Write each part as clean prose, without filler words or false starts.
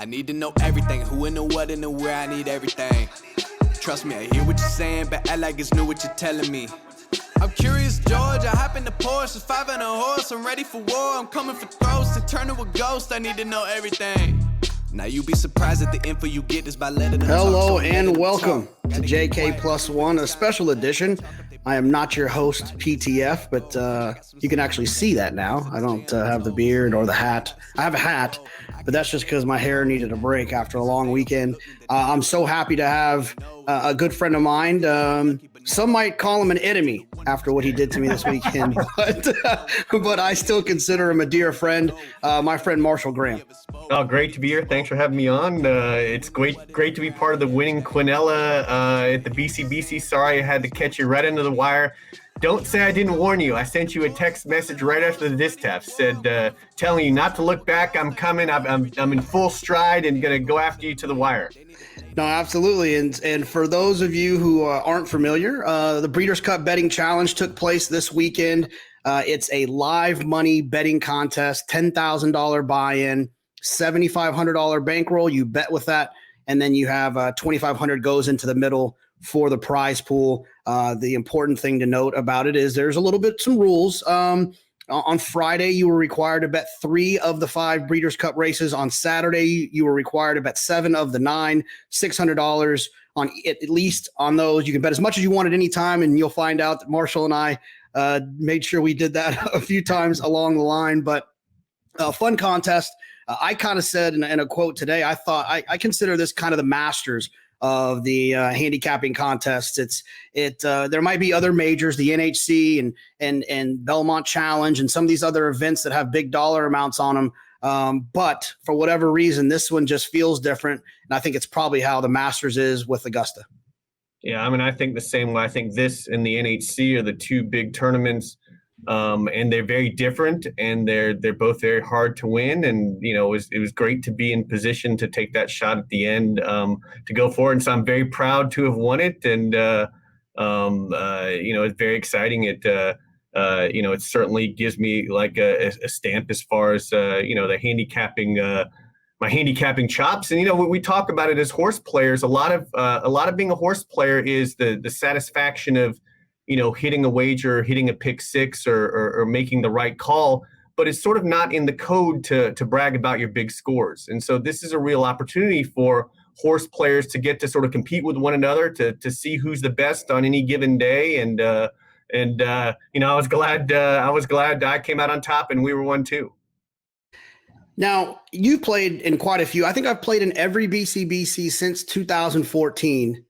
I need to know everything, who and the what and the where, I need everything. Trust me, I hear what you're saying, but act like it's new what you're telling me. I'm curious, George, I hop in the Porsche, it's 5 and a horse, I'm ready for war, I'm coming for throats, to turn to a ghost, I need to know everything. Now you be surprised at the info you get is by letting them Hello talk, so and welcome to JK Plus One, a special edition. I am not your host, PTF, but you can actually see that now. I don't have the beard or the hat. I have a hat, but that's just because my hair needed a break after a long weekend. I'm so happy to have a good friend of mine. Some might call him an enemy after what he did to me this weekend, but I still consider him a dear friend, my friend Marshall Gramm. Oh, great to be here. Thanks for having me on. It's great to be part of the winning Quinella at the BCBC. Sorry I had to catch you right into the wire. Don't say I didn't warn you. I sent you a text message right after the distaff, said telling you not to look back. I'm coming. I'm in full stride and going to go after you to the wire. No, absolutely. And for those of you who aren't familiar, the Breeders' Cup Betting Challenge took place this weekend. It's a live money betting contest, $10,000 buy-in, $7,500 bankroll. You bet with that, and then you have $2,500 goes into the middle for the prize pool. The important thing to note about it is there's a little bit some rules. On Friday, you were required to bet 3 of the 5 Breeders' Cup races. On Saturday, you were required to bet 7 of the 9, $600 on at least on those. You can bet as much as you want at any time, and you'll find out that Marshall and I made sure we did that a few times along the line. But a fun contest. I kind of said in a quote today, I consider this kind of the Masters of the handicapping contests. There might be other majors, the NHC and Belmont Challenge and some of these other events that have big dollar amounts on them. But for whatever reason, this one just feels different. And I think it's probably how the Masters is with Augusta. Yeah, I mean, I think the same way. I think this and the NHC are the two big tournaments, and they're very different, and they're both very hard to win. And it was great to be in position to take that shot at the end, to go forward. And so I'm very proud to have won it, and it's very exciting. It certainly gives me like a stamp as far as the handicapping. My handicapping chops. And we talk about it as horse players. A lot of being a horse player is the satisfaction of hitting a wager, hitting a pick six, or making the right call, but it's sort of not in the code to brag about your big scores. And so this is a real opportunity for horse players to get to sort of compete with one another, to see who's the best on any given day. And I was glad I came out on top and we were 1-2. Now, you've played in quite a few. I think I've played in every BCBC since 2014,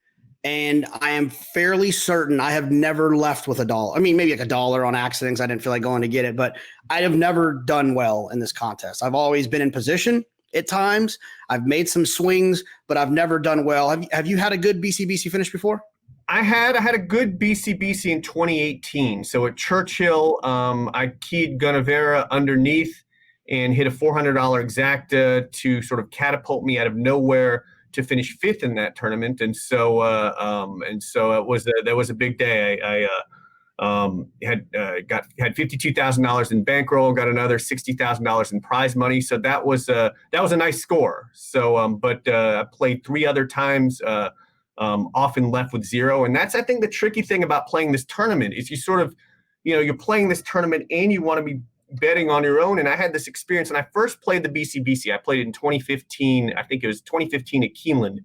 and I am fairly certain I have never left with $1. I mean, maybe like $1 on accidents. I didn't feel like going to get it, but I have never done well in this contest. I've always been in position at times. I've made some swings, but I've never done well. Have you had a good BCBC finish before? I had a good BCBC in 2018. So at Churchill, I keyed Gunnevera underneath and hit a $400 exacta to sort of catapult me out of nowhere to finish 5th in that tournament. And so that was a big day. I had $52,000 in bankroll, got another $60,000 in prize money. So that was a nice score. So, but I played 3 other times, often left with 0. And that's, I think, the tricky thing about playing this tournament is you sort of, you're playing this tournament and you want to be betting on your own. And I had this experience when I first played the BCBC. I played it in 2015. I think it was 2015 at Keeneland.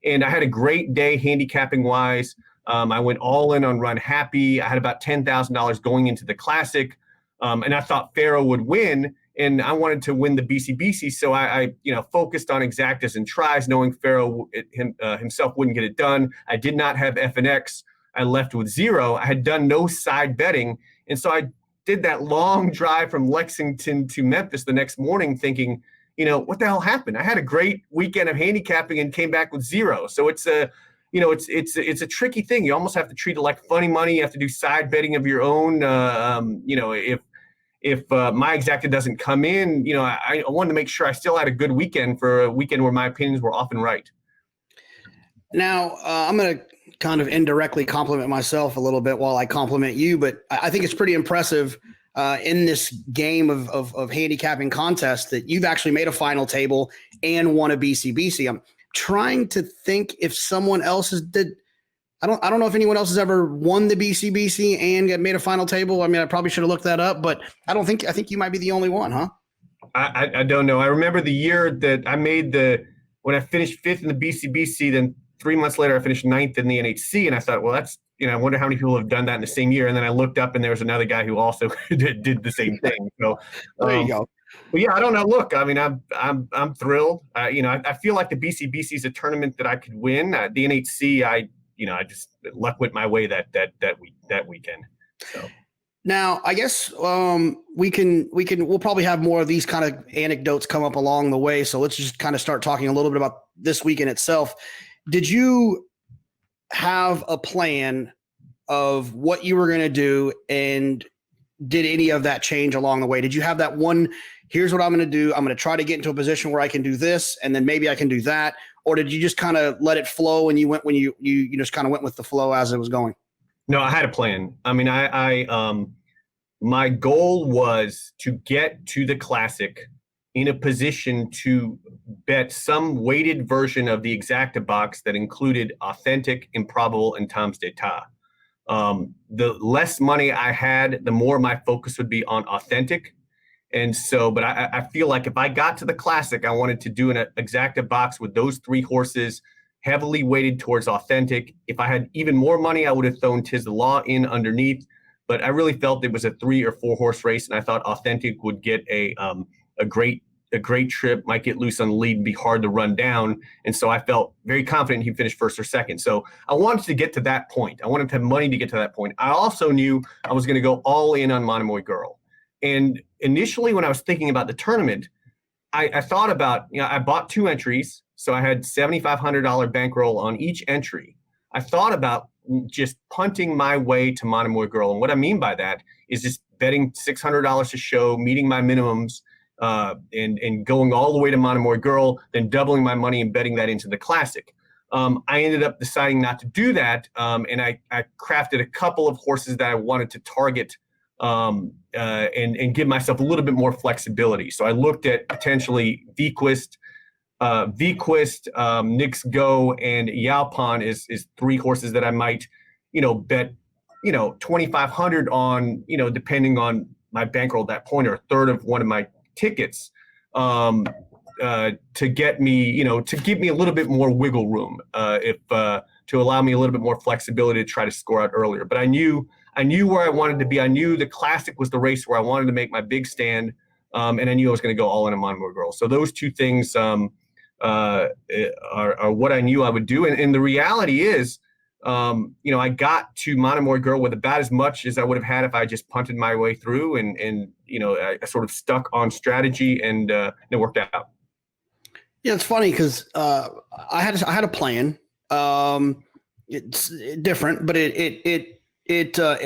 And I had a great day handicapping wise. I went all in on Run Happy. I had about $10,000 going into the Classic. And I thought Faro would win. And I wanted to win the BCBC. So I focused on exactas and tries, knowing Faro himself wouldn't get it done. I did not have FNX. I left with 0. I had done no side betting. And so I did that long drive from Lexington to Memphis the next morning thinking, what the hell happened? I had a great weekend of handicapping and came back with 0. So it's a tricky thing. You almost have to treat it like funny money. You have to do side betting of your own. If my exacta doesn't come in, I wanted to make sure I still had a good weekend for a weekend where my opinions were often right. Now, I'm going to kind of indirectly compliment myself a little bit while I compliment you, but I think it's pretty impressive in this game of handicapping contests that you've actually made a final table and won a BCBC. I'm trying to think if someone else did. I don't know if anyone else has ever won the BCBC and made a final table. I mean, I probably should have looked that up, but I think you might be the only one, huh? I don't know. I remember the year that I made when I finished 5th in the BCBC, then 3 months later I finished 9th in the NHC, and I thought, well, that's, I wonder how many people have done that in the same year. And then I looked up and there was another guy who also did the same thing. So there you go. But yeah, I don't know. Look, I mean, I'm thrilled. I feel like the BCBC is a tournament that I could win. The NHC, I just luck went my way that weekend. So. Now, I guess we'll probably have more of these kind of anecdotes come up along the way. So let's just kind of start talking a little bit about this weekend itself. Did you have a plan of what you were going to do, and did any of that change along the way? Did you have that one, here's what I'm going to do, I'm going to try to get into a position where I can do this, and then maybe I can do that? Or did you just kind of let it flow and you went when you just kind of went with the flow as it was going? No, I had a plan. I mean, my goal was to get to the Classic in a position to bet some weighted version of the exacta box that included authentic, improbable, and Tom's d'etat. The less money I had, the more my focus would be on authentic. And so, but I feel like if I got to the Classic, I wanted to do an exacta box with those 3 horses heavily weighted towards authentic. If I had even more money, I would have thrown Tiz the Law in underneath. But I really felt it was a 3 or 4 horse race, and I thought authentic would get a great trip, might get loose on the lead and be hard to run down. And so I felt very confident he'd finish 1st or 2nd. So I wanted to get to that point. I wanted to have money to get to that point. I also knew I was going to go all in on Monomoy Girl. And initially, when I was thinking about the tournament, I thought about, I bought 2 entries. So I had $7,500 bankroll on each entry. I thought about just punting my way to Monomoy Girl. And what I mean by that is just betting $600 a show, meeting my minimums, and going all the way to Monomoy Girl, then doubling my money and betting that into the Classic. I ended up deciding not to do that. And I crafted a couple of horses that I wanted to target and give myself a little bit more flexibility. So I looked at potentially Vequist, Nix Go, and Yalpan is 3 horses that I might, bet, 2,500 on, depending on my bankroll at that point, or a third of one of my tickets, to get me, to give me a little bit more wiggle room, to allow me a little bit more flexibility to try to score out earlier. But I knew where I wanted to be. I knew the Classic was the race where I wanted to make my big stand, and I knew I was going to go all in on Monomoy Girl. So those 2 things are what I knew I would do. And the reality is, I got to Monomoy Girl with about as much as I would have had if I just punted my way through, and I sort of stuck on strategy, and it worked out. Yeah, it's funny because I had a plan. It's different, but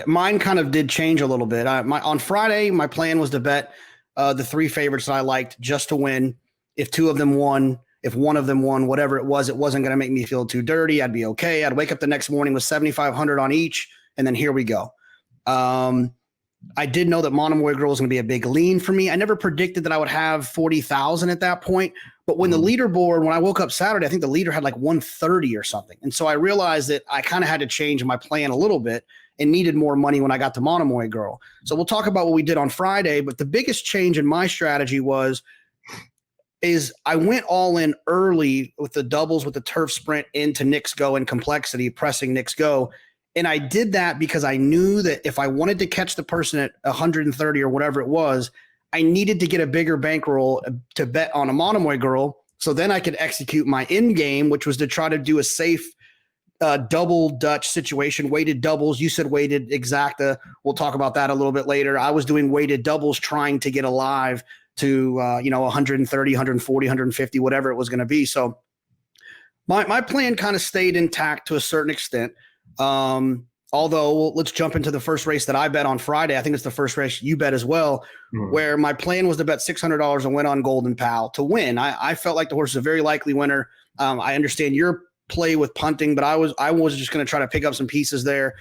mine kind of did change a little bit. On Friday, my plan was to bet the 3 favorites that I liked just to win. If 2 of them won, if one of them won, whatever it wasn't going to make me feel too dirty. I'd be okay. I'd wake up the next morning with 7,500 on each, and then here we go. I did know that Monomoy Girl was going to be a big lean for me. I never predicted that I would have 40,000 at that point. But when the leaderboard, when I woke up Saturday, I think the leader had like 130 or something. And so I realized that I kind of had to change my plan a little bit and needed more money when I got to Monomoy Girl. So we'll talk about what we did on Friday. But the biggest change in my strategy is I went all in early with the doubles with the turf sprint into Nix Go and complexity, pressing Nix Go. And I did that because I knew that if I wanted to catch the person at 130 or whatever it was, I needed to get a bigger bankroll to bet on a Monomoy Girl. So then I could execute my end game, which was to try to do a safe double Dutch situation, weighted doubles. You said weighted exacta. We'll talk about that a little bit later. I was doing weighted doubles, trying to get alive to 130, 140, 150, whatever it was going to be. So my plan kind of stayed intact to a certain extent. Although let's jump into the first race that I bet on Friday. I think it's the first race you bet as well, where my plan was to bet $600 and win on Golden Pal to win. I felt like the horse is a very likely winner. I understand your play with punting, but I was just going to try to pick up some pieces there.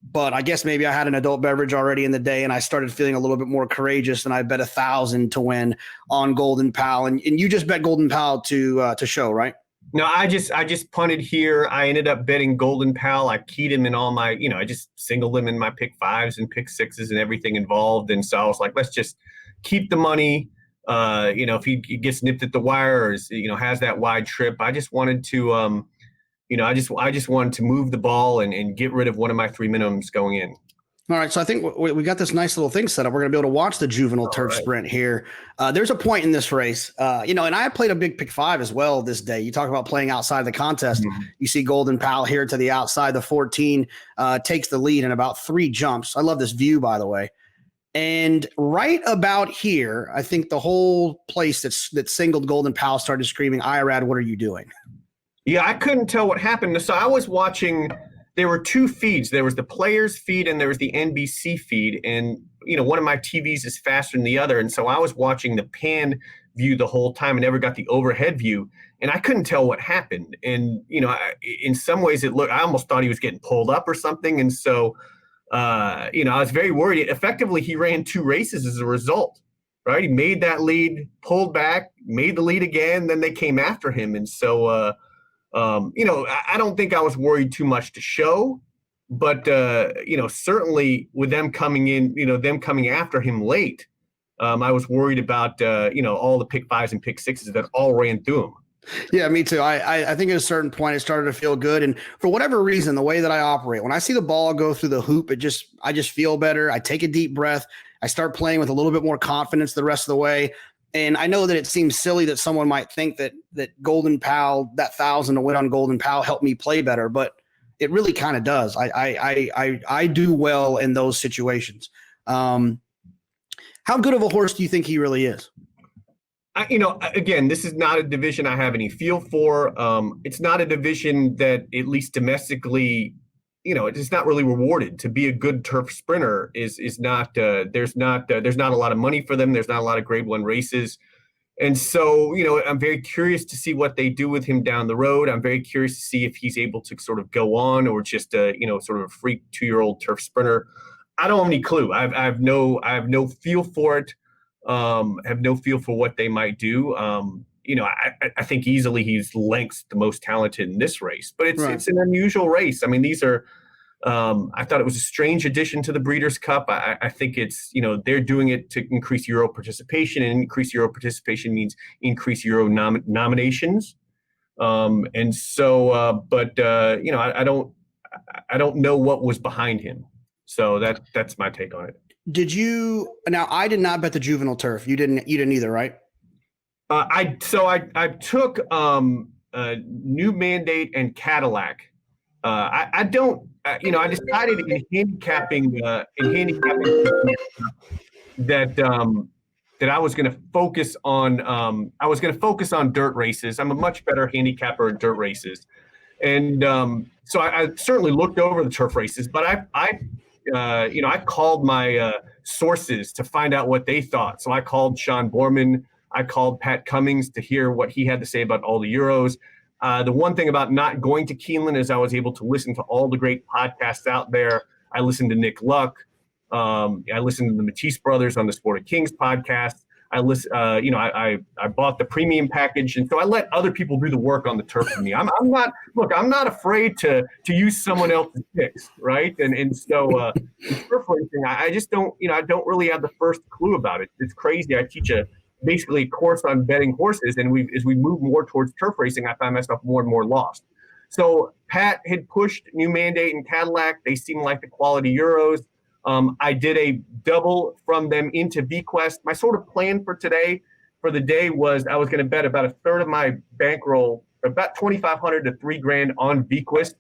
but I guess maybe I had an adult beverage already in the day and I started feeling a little bit more courageous, and I bet 1,000 to win on Golden Pal. And you just bet Golden Pal to show, right? No, I just punted here. I ended up betting Golden Pal. I keyed him in all my, I just singled him in my pick fives and pick sixes and everything involved. And so I was like, let's just keep the money. If he gets nipped at the wire or is, has that wide trip, I just wanted to, I just wanted to move the ball and get rid of one of my 3 minimums going in. All right, so I think we got this nice little thing set up. We're going to be able to watch the Juvenile Turf Sprint here. There's a point in this race, and I played a big pick five as well this day. You talk about playing outside the contest. Mm-hmm. You see Golden Pal here to the outside. The 14 takes the lead in about 3 jumps. I love this view, by the way. And right about here, I think the whole place that singled Golden Pal started screaming, "Irad, what are you doing?" Yeah, I couldn't tell what happened. So I was watching. There were 2 feeds. There was the players feed and there was the NBC feed. And, one of my TVs is faster than the other. And so I was watching the pan view the whole time and never got the overhead view. And I couldn't tell what happened. And, in some ways I almost thought he was getting pulled up or something. And so, I was very worried. Effectively, he ran 2 races as a result, right? He made that lead, pulled back, made the lead again. Then they came after him. And so, I don't think I was worried too much to show, but, certainly with them coming in, them coming after him late, I was worried about, all the pick fives and pick sixes that all ran through him. Yeah, me too. I think at a certain point it started to feel good. And for whatever reason, the way that I operate, when I see the ball go through the hoop, I just feel better. I take a deep breath. I start playing with a little bit more confidence the rest of the way. And I know that it seems silly that someone might think that Golden Pal, that 1,000 to win on Golden Pal helped me play better, but it really kind of does. I do well in those situations. How good of a horse do you think he really is? Again, this is not a division I have any feel for. It's not a division that, at least domestically, it's not really rewarded. To be a good turf sprinter is not. There's not a lot of money for them. There's not a lot of Grade 1 races, and so I'm very curious to see what they do with him down the road. I'm very curious to see if he's able to sort of go on or just sort of a freak 2-year-old turf sprinter. I don't have any clue. I have no feel for it. Have no feel for what they might do. I think easily he's lengths the most talented in this race, but it's an unusual race. I mean, these are, I thought it was a strange addition to the Breeders' Cup. I think it's, they're doing it to increase Euro participation, and increase Euro participation means increase Euro nominations. And so, I don't know what was behind him. So that's my take on it. Now I did not bet the Juvenile Turf. You didn't either, right? I took New Mandate and Cadillac. I decided in handicapping that I was going to focus on dirt races. I'm a much better handicapper in dirt races, and so I certainly looked over the turf races, but I called my sources to find out what they thought. So I called Sean Borman. I called Pat Cummings to hear what he had to say about all the Euros. The one thing about not going to Keeneland is I was able to listen to all the great podcasts out there. I listened to Nick Luck. I listened to the Matisse brothers on the Sport of Kings podcast. I bought the premium package, and so I let other people do the work on the turf for me. I'm not afraid to use someone else's picks, right? And so in turf racing, I just don't, I don't really have the first clue about it. It's crazy. I teach basically a course on betting horses, and as we move more towards turf racing, I find myself more and more lost. So Pat had pushed New Mandate and Cadillac. They seem like the quality Euros. I did a double from them into Vequist. My sort of plan for the day was I was going to bet about a third of my bankroll, about $2,500 to $3,000 on Vequist.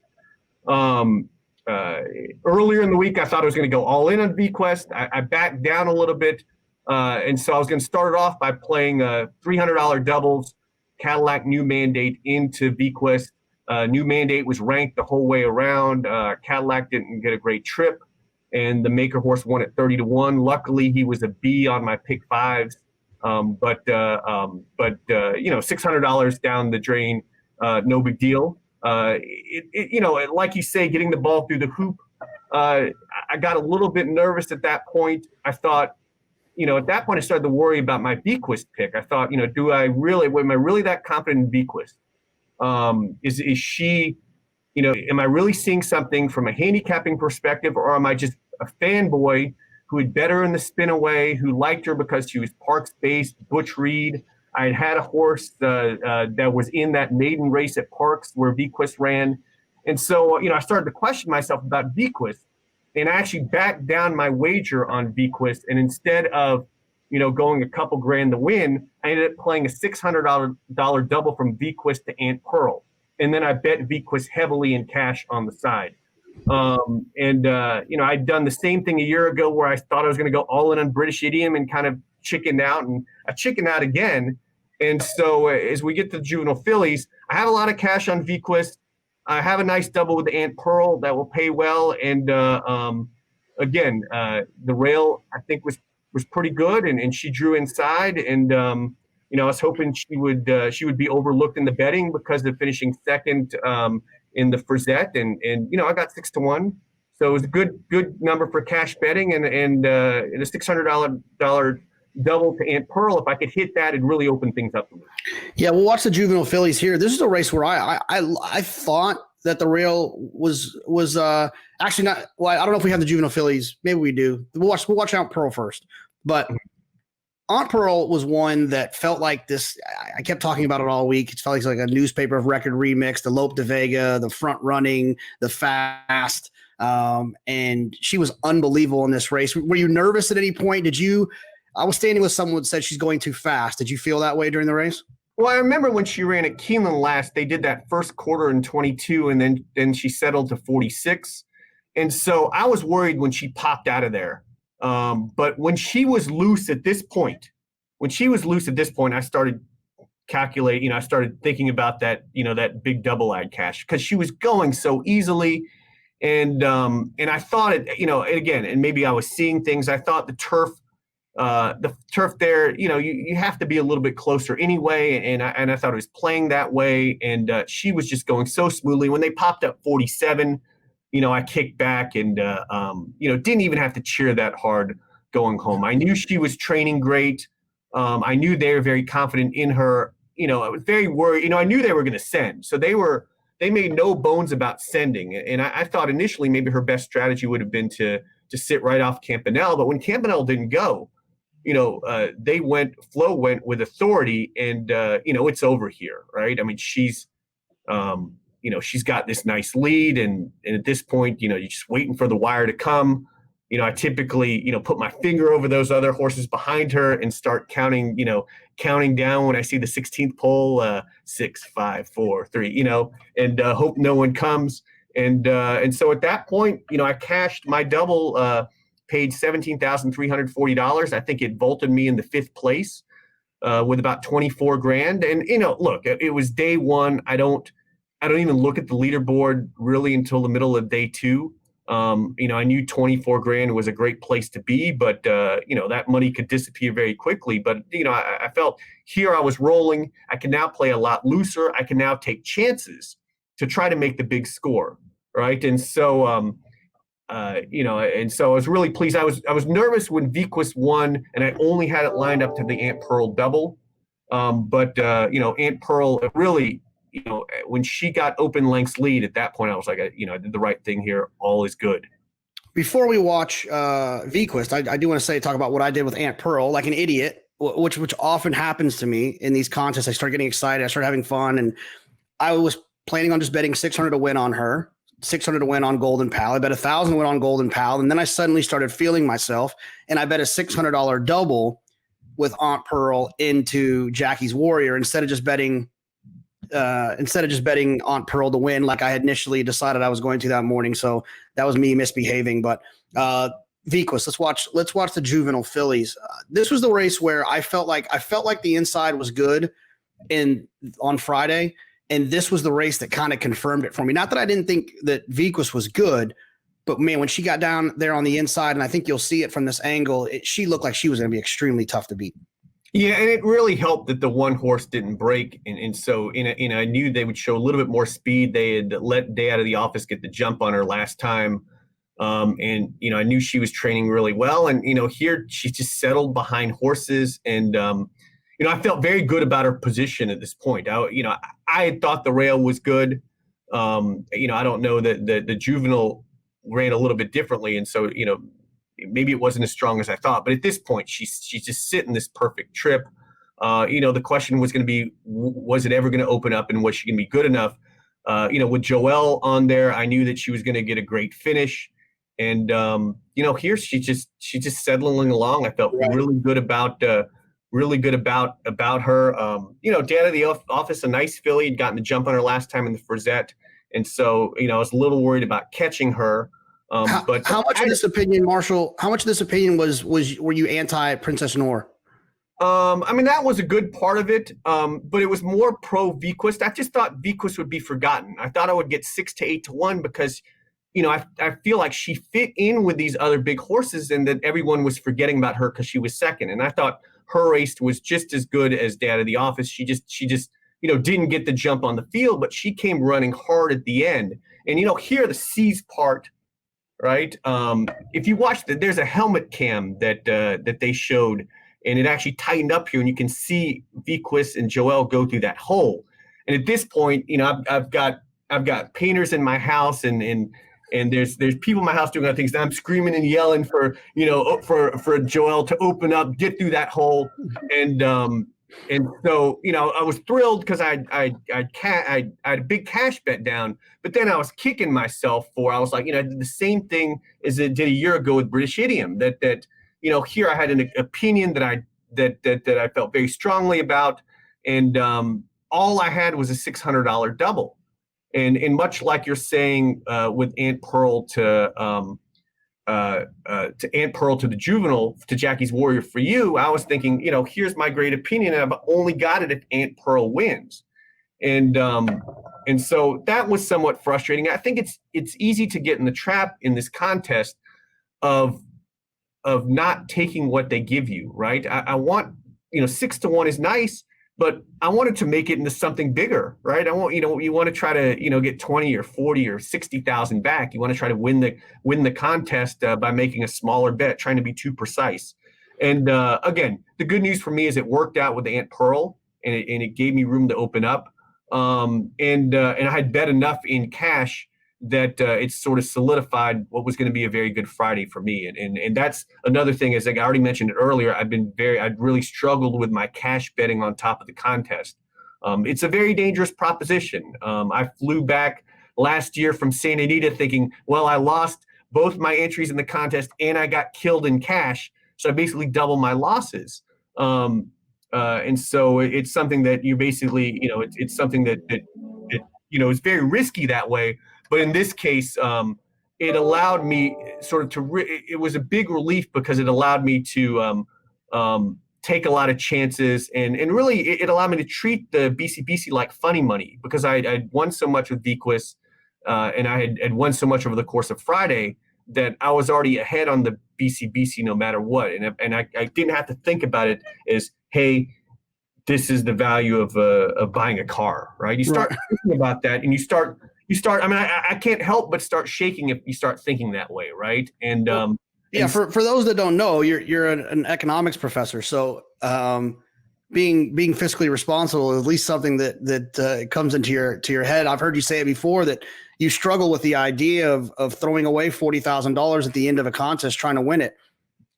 Earlier in the week, I thought I was going to go all in on Vequist. I backed down a little bit. And so I was going to start it off by playing $300 doubles, Cadillac New Mandate into Vequist. New Mandate was ranked the whole way around. Cadillac didn't get a great trip, and the maker horse won at 30-1. Luckily, he was a B on my pick fives. But $600 down the drain, no big deal. Like you say, getting the ball through the hoop I got a little bit nervous at that point. I thought, at that point, I started to worry about my Vequist pick. I thought, am I really that confident in Vequist? Is she, am I really seeing something from a handicapping perspective, or am I just a fanboy who had bet her in the spin away, who liked her because she was Parks-based, Butch Reed? I had a horse that was in that maiden race at Parks where Vequist ran. And so, I started to question myself about Vequist. And I actually backed down my wager on Vequist. And instead of, going a couple grand to win, I ended up playing a $600 double from Vequist to Aunt Pearl. And then I bet Vequist heavily in cash on the side. I'd done the same thing a year ago where I thought I was going to go all in on British Idiom and kind of chickened out, and I chickened out again. And so as we get to the Juvenile fillies, I have a lot of cash on Vequist. I have a nice double with the Aunt Pearl that will pay well. And again, the rail I think was pretty good, and she drew inside. And I was hoping she would be overlooked in the betting because of finishing second in the Frisette, and I got 6-1, so it was a good number for cash betting, and a $600 double to Aunt Pearl. If I could hit that, it'd really open things up. Yeah, we'll watch the Juvenile fillies here. This is a race where I thought that the rail was actually not. Well, I don't know if we have the Juvenile fillies. Maybe we do. We'll watch Aunt Pearl first, but Aunt Pearl was one that felt like this. I kept talking about it all week. It felt like a newspaper of record remix, the Lope de Vega, the front running, the fast. And she was unbelievable in this race. Were you nervous at any point? I was standing with someone that said she's going too fast. Did you feel that way during the race? Well, I remember when she ran at Keeneland last, they did that first quarter in 22, and then she settled to 46. And so I was worried when she popped out of there. But when she was loose at this point, I started calculating, I started thinking about that, that big double ad cash, because she was going so easily. And I thought it, and again, and maybe I was seeing things. I thought the turf there, you have to be a little bit closer anyway. And I thought it was playing that way. And she was just going so smoothly. When they popped up 47, I kicked back and, didn't even have to cheer that hard going home. I knew she was training great. I knew they were very confident in her. I was very worried. I knew they were going to send. So they made no bones about sending. And I thought initially maybe her best strategy would have been to sit right off Campanelle. But when Campanelle didn't go, Flo went with authority, and, it's over here, right? I mean, she's got this nice lead, and at this point, you're just waiting for the wire to come. I typically, put my finger over those other horses behind her and start counting down when I see the 16th pole, 6, 5, 4, 3, and hope no one comes. And so at that point, I cashed my double, paid $17,340. I think it vaulted me in the 5th place with about 24 grand. And, look, it was day one. I don't even look at the leaderboard really until the middle of day 2. I knew 24 grand was a great place to be, but, that money could disappear very quickly. But, I felt here I was rolling. I can now play a lot looser. I can now take chances to try to make the big score. Right. And so, and so I was really pleased. I was nervous when Vequist won, and I only had it lined up to the Aunt Pearl double. But Aunt Pearl really, when she got open lengths lead at that point, I was like, I did the right thing here. All is good. Before we watch Vequist, I do want to talk about what I did with Aunt Pearl, like an idiot, which often happens to me in these contests. I start getting excited. I start having fun. And I was planning on just betting 600 to win on her, 600 to win on Golden Pal. I bet 1,000 to win on Golden Pal. And then I suddenly started feeling myself, and I bet a $600 double with Aunt Pearl into Jackie's Warrior instead of just betting Aunt Pearl to win like I had initially decided I was going to that morning. So that was me misbehaving. But Vequist, let's watch the Juvenile fillies. This was the race where I felt like the inside was good on Friday. And this was the race that kind of confirmed it for me. Not that I didn't think that Vequist was good, but man, when she got down there on the inside, and I think you'll see it from this angle, she looked like she was going to be extremely tough to beat. Yeah, and it really helped that the one horse didn't break, and so I knew they would show a little bit more speed. They had let Day Out of the Office get the jump on her last time, And, I knew she was training really well. And, here she's just settled behind horses. And, I felt very good about her position at this point. I had thought the rail was good. I don't know that the Juvenile ran a little bit differently. And so, maybe it wasn't as strong as I thought. But at this point, she's just sitting this perfect trip. The question was going to be, was it ever going to open up, and was she going to be good enough? With Joelle on there, I knew that she was going to get a great finish. And, here she's just settling along. I felt really good about her. Dad of the office, a nice filly, had gotten the jump on her last time in the Frizette. And so, I was a little worried about catching her. But how much of this opinion, Marshall, were you anti Princess Noor? That was a good part of it, but it was more pro Vequist. I just thought Vequist would be forgotten. I thought I would get 6 to 8 to 1 because, I feel like she fit in with these other big horses, and that everyone was forgetting about her because she was second. And I thought her race was just as good as Dad of the Office. She just didn't get the jump on the field, but she came running hard at the end. And here the C's part. Right. If you watch there's a helmet cam that they showed, and it actually tightened up here, and you can see Vequist and Joelle go through that hole. And at this point, I've got painters in my house, and there's people in my house doing other things. And I'm screaming and yelling for Joelle to open up, get through that hole. And so, I was thrilled because I had a big cash bet down, but then I was kicking myself I was like, I did the same thing as I did a year ago with British Idiom, that here I had an opinion that I felt very strongly about. And all I had was a $600 double. And much like you're saying with Aunt Pearl to Aunt Pearl to the Juvenile, to Jackie's Warrior for You, I was thinking, here's my great opinion, and I've only got it if Aunt Pearl wins. And so that was somewhat frustrating. I think it's easy to get in the trap in this contest of not taking what they give you, right? I want, 6 to 1 is nice, but I wanted to make it into something bigger, right? I want, you want to try to, get 20 or 40 or 60,000 back. You want to try to win the contest by making a smaller bet, trying to be too precise. And again, the good news for me is it worked out with Aunt Pearl, and it gave me room to open up. And I had bet enough in cash that it sort of solidified what was going to be a very good Friday for me. And that's another thing, as I already mentioned it earlier, I'd really struggled with my cash betting on top of the contest. It's a very dangerous proposition. I flew back last year from Santa Anita thinking, well, I lost both my entries in the contest and I got killed in cash. So I basically doubled my losses. And so it's something that you basically, it's something that is very risky that way. But in this case, it allowed me sort of it was a big relief because it allowed me to take a lot of chances. And really, it allowed me to treat the BCBC like funny money, because I'd won so much with Vequist, and I had won so much over the course of Friday that I was already ahead on the BCBC no matter what. And I didn't have to think about it as, hey, this is the value of buying a car, right? You start thinking about that, and you start, I can't help but start shaking if you start thinking that way, right? And for those that don't know, you're an economics professor, so being fiscally responsible is at least something that comes into your head. I've heard you say it before that you struggle with the idea of throwing away $40,000 at the end of a contest trying to win it.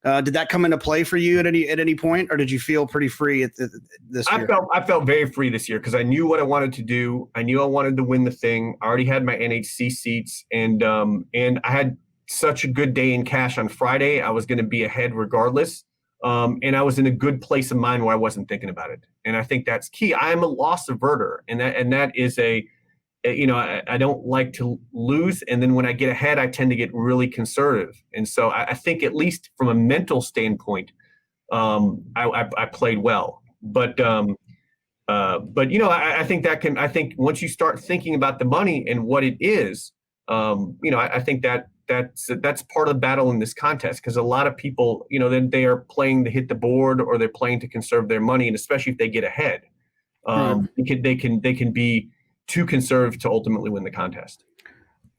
Did that come into play for you at any point, or did you feel pretty free this year? I felt very free this year because I knew what I wanted to do. I knew I wanted to win the thing. I already had my NHC seats, and I had such a good day in cash on Friday. I was going to be ahead regardless, and I was in a good place of mind where I wasn't thinking about it. And I think that's key. I am a loss averter, and that is I don't like to lose. And then when I get ahead, I tend to get really conservative. And so I think, at least from a mental standpoint, I played well. But I think once you start thinking about the money and what it is, I think that's part of the battle in this contest, because a lot of people, then they are playing to hit the board, or they're playing to conserve their money. And especially if they get ahead, they can be too conservative to ultimately win the contest.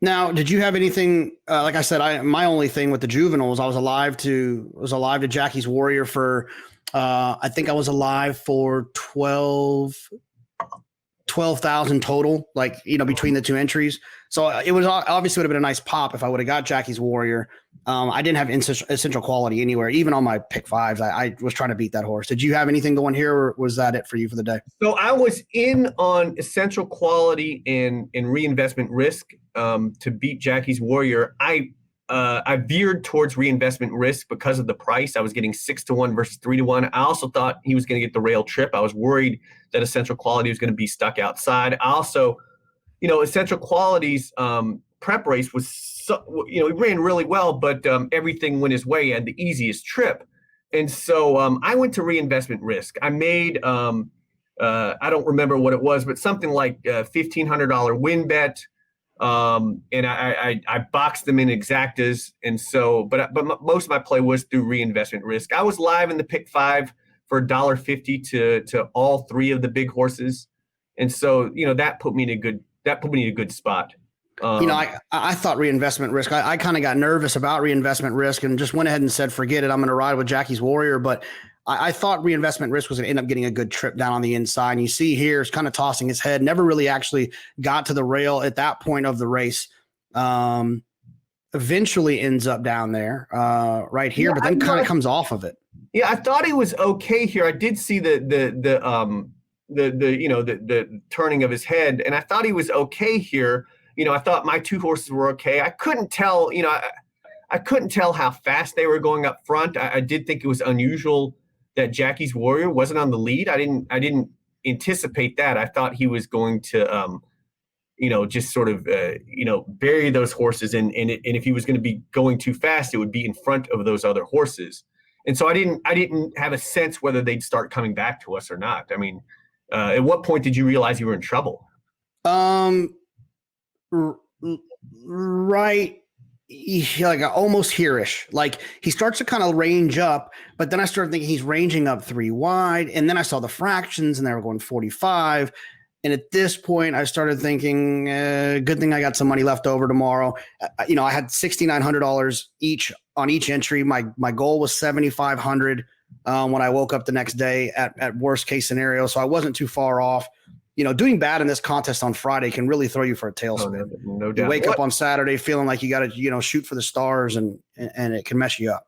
Now, did you have anything? Like I said, my only thing with the juveniles, I was alive to Jackie's Warrior for. I think I was alive for 12,000 total, like, between the two entries. So it was obviously would have been a nice pop if I would have got Jackie's Warrior. I didn't have essential quality anywhere, even on my pick fives. I was trying to beat that horse. Did you have anything going here, or was that it for you for the day? So I was in on essential quality and reinvestment risk to beat Jackie's Warrior. I veered towards reinvestment risk because of the price. I was getting 6-1 versus 3-1. I also thought he was going to get the rail trip. I was worried that essential quality was going to be stuck outside. I also, essential quality's prep race was, he ran really well, but everything went his way. He had the easiest trip. And so I went to reinvestment risk. I made, I don't remember what it was, but something like $1,500 win bet. And I boxed them in exactas. And so, but most of my play was through reinvestment risk. I was live in the pick five for $1.50 to all three of the big horses. And so, that put me in a good spot. I thought reinvestment risk, I kind of got nervous about reinvestment risk and just went ahead and said, forget it. I'm going to ride with Jackie's Warrior. But I thought reinvestment risk was going to end up getting a good trip down on the inside. And you see here, it's kind of tossing his head, never really actually got to the rail at that point of the race. Eventually ends up down there right here, but then kind of comes off of it. Yeah, I thought he was okay here. I did see the turning of his head, and I thought he was okay here. I thought my two horses were okay. I couldn't tell, I couldn't tell how fast they were going up front. I did think it was unusual that Jackie's Warrior wasn't on the lead. I didn't anticipate that. I thought he was going to, just sort of, bury those horses. And if he was going to be going too fast, it would be in front of those other horses. And so I didn't have a sense whether they'd start coming back to us or not. I mean, at what point did you realize you were in trouble? Right. Like almost here-ish. Like he starts to kind of range up, but then I started thinking he's ranging up 3 wide. And then I saw the fractions and they were going 45. And at this point I started thinking, good thing I got some money left over tomorrow. I had $6,900 each on each entry. My goal was 7,500 when I woke up the next day at worst case scenario. So I wasn't too far off. Doing bad in this contest on Friday can really throw you for a tailspin. No doubt. You wake up on Saturday feeling like you got to, shoot for the stars, and it can mess you up.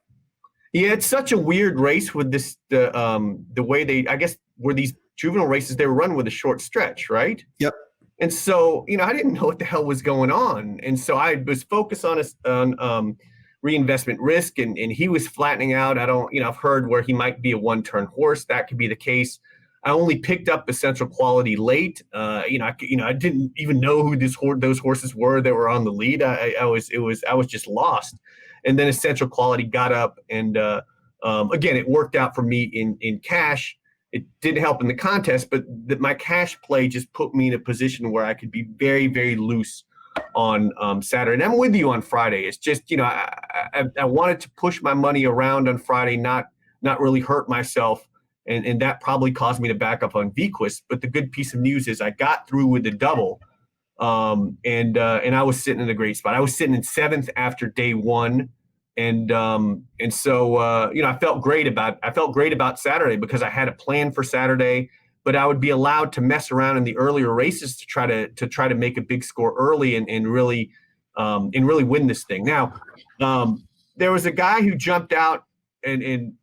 Yeah, it's such a weird race with this. The way I guess were these juvenile races, they were run with a short stretch, right? Yep. And so, I didn't know what the hell was going on, and so I was focused on reinvestment risk, and he was flattening out. I've heard where he might be a one-turn horse. That could be the case. I only picked up essential quality late. I didn't even know who those horses were that were on the lead. I was just lost. And then essential quality got up, and again, it worked out for me in cash. It did help in the contest, but my cash play just put me in a position where I could be very, very loose on Saturday. And I'm with you on Friday. It's just, I wanted to push my money around on Friday, not really hurt myself. And that probably caused me to back up on Vequist. But the good piece of news is I got through with the double, and I was sitting in a great spot. I was sitting in 7th after day one, and so I felt great about Saturday because I had a plan for Saturday. But I would be allowed to mess around in the earlier races to try to make a big score early and really win this thing. Now, there was a guy who jumped out and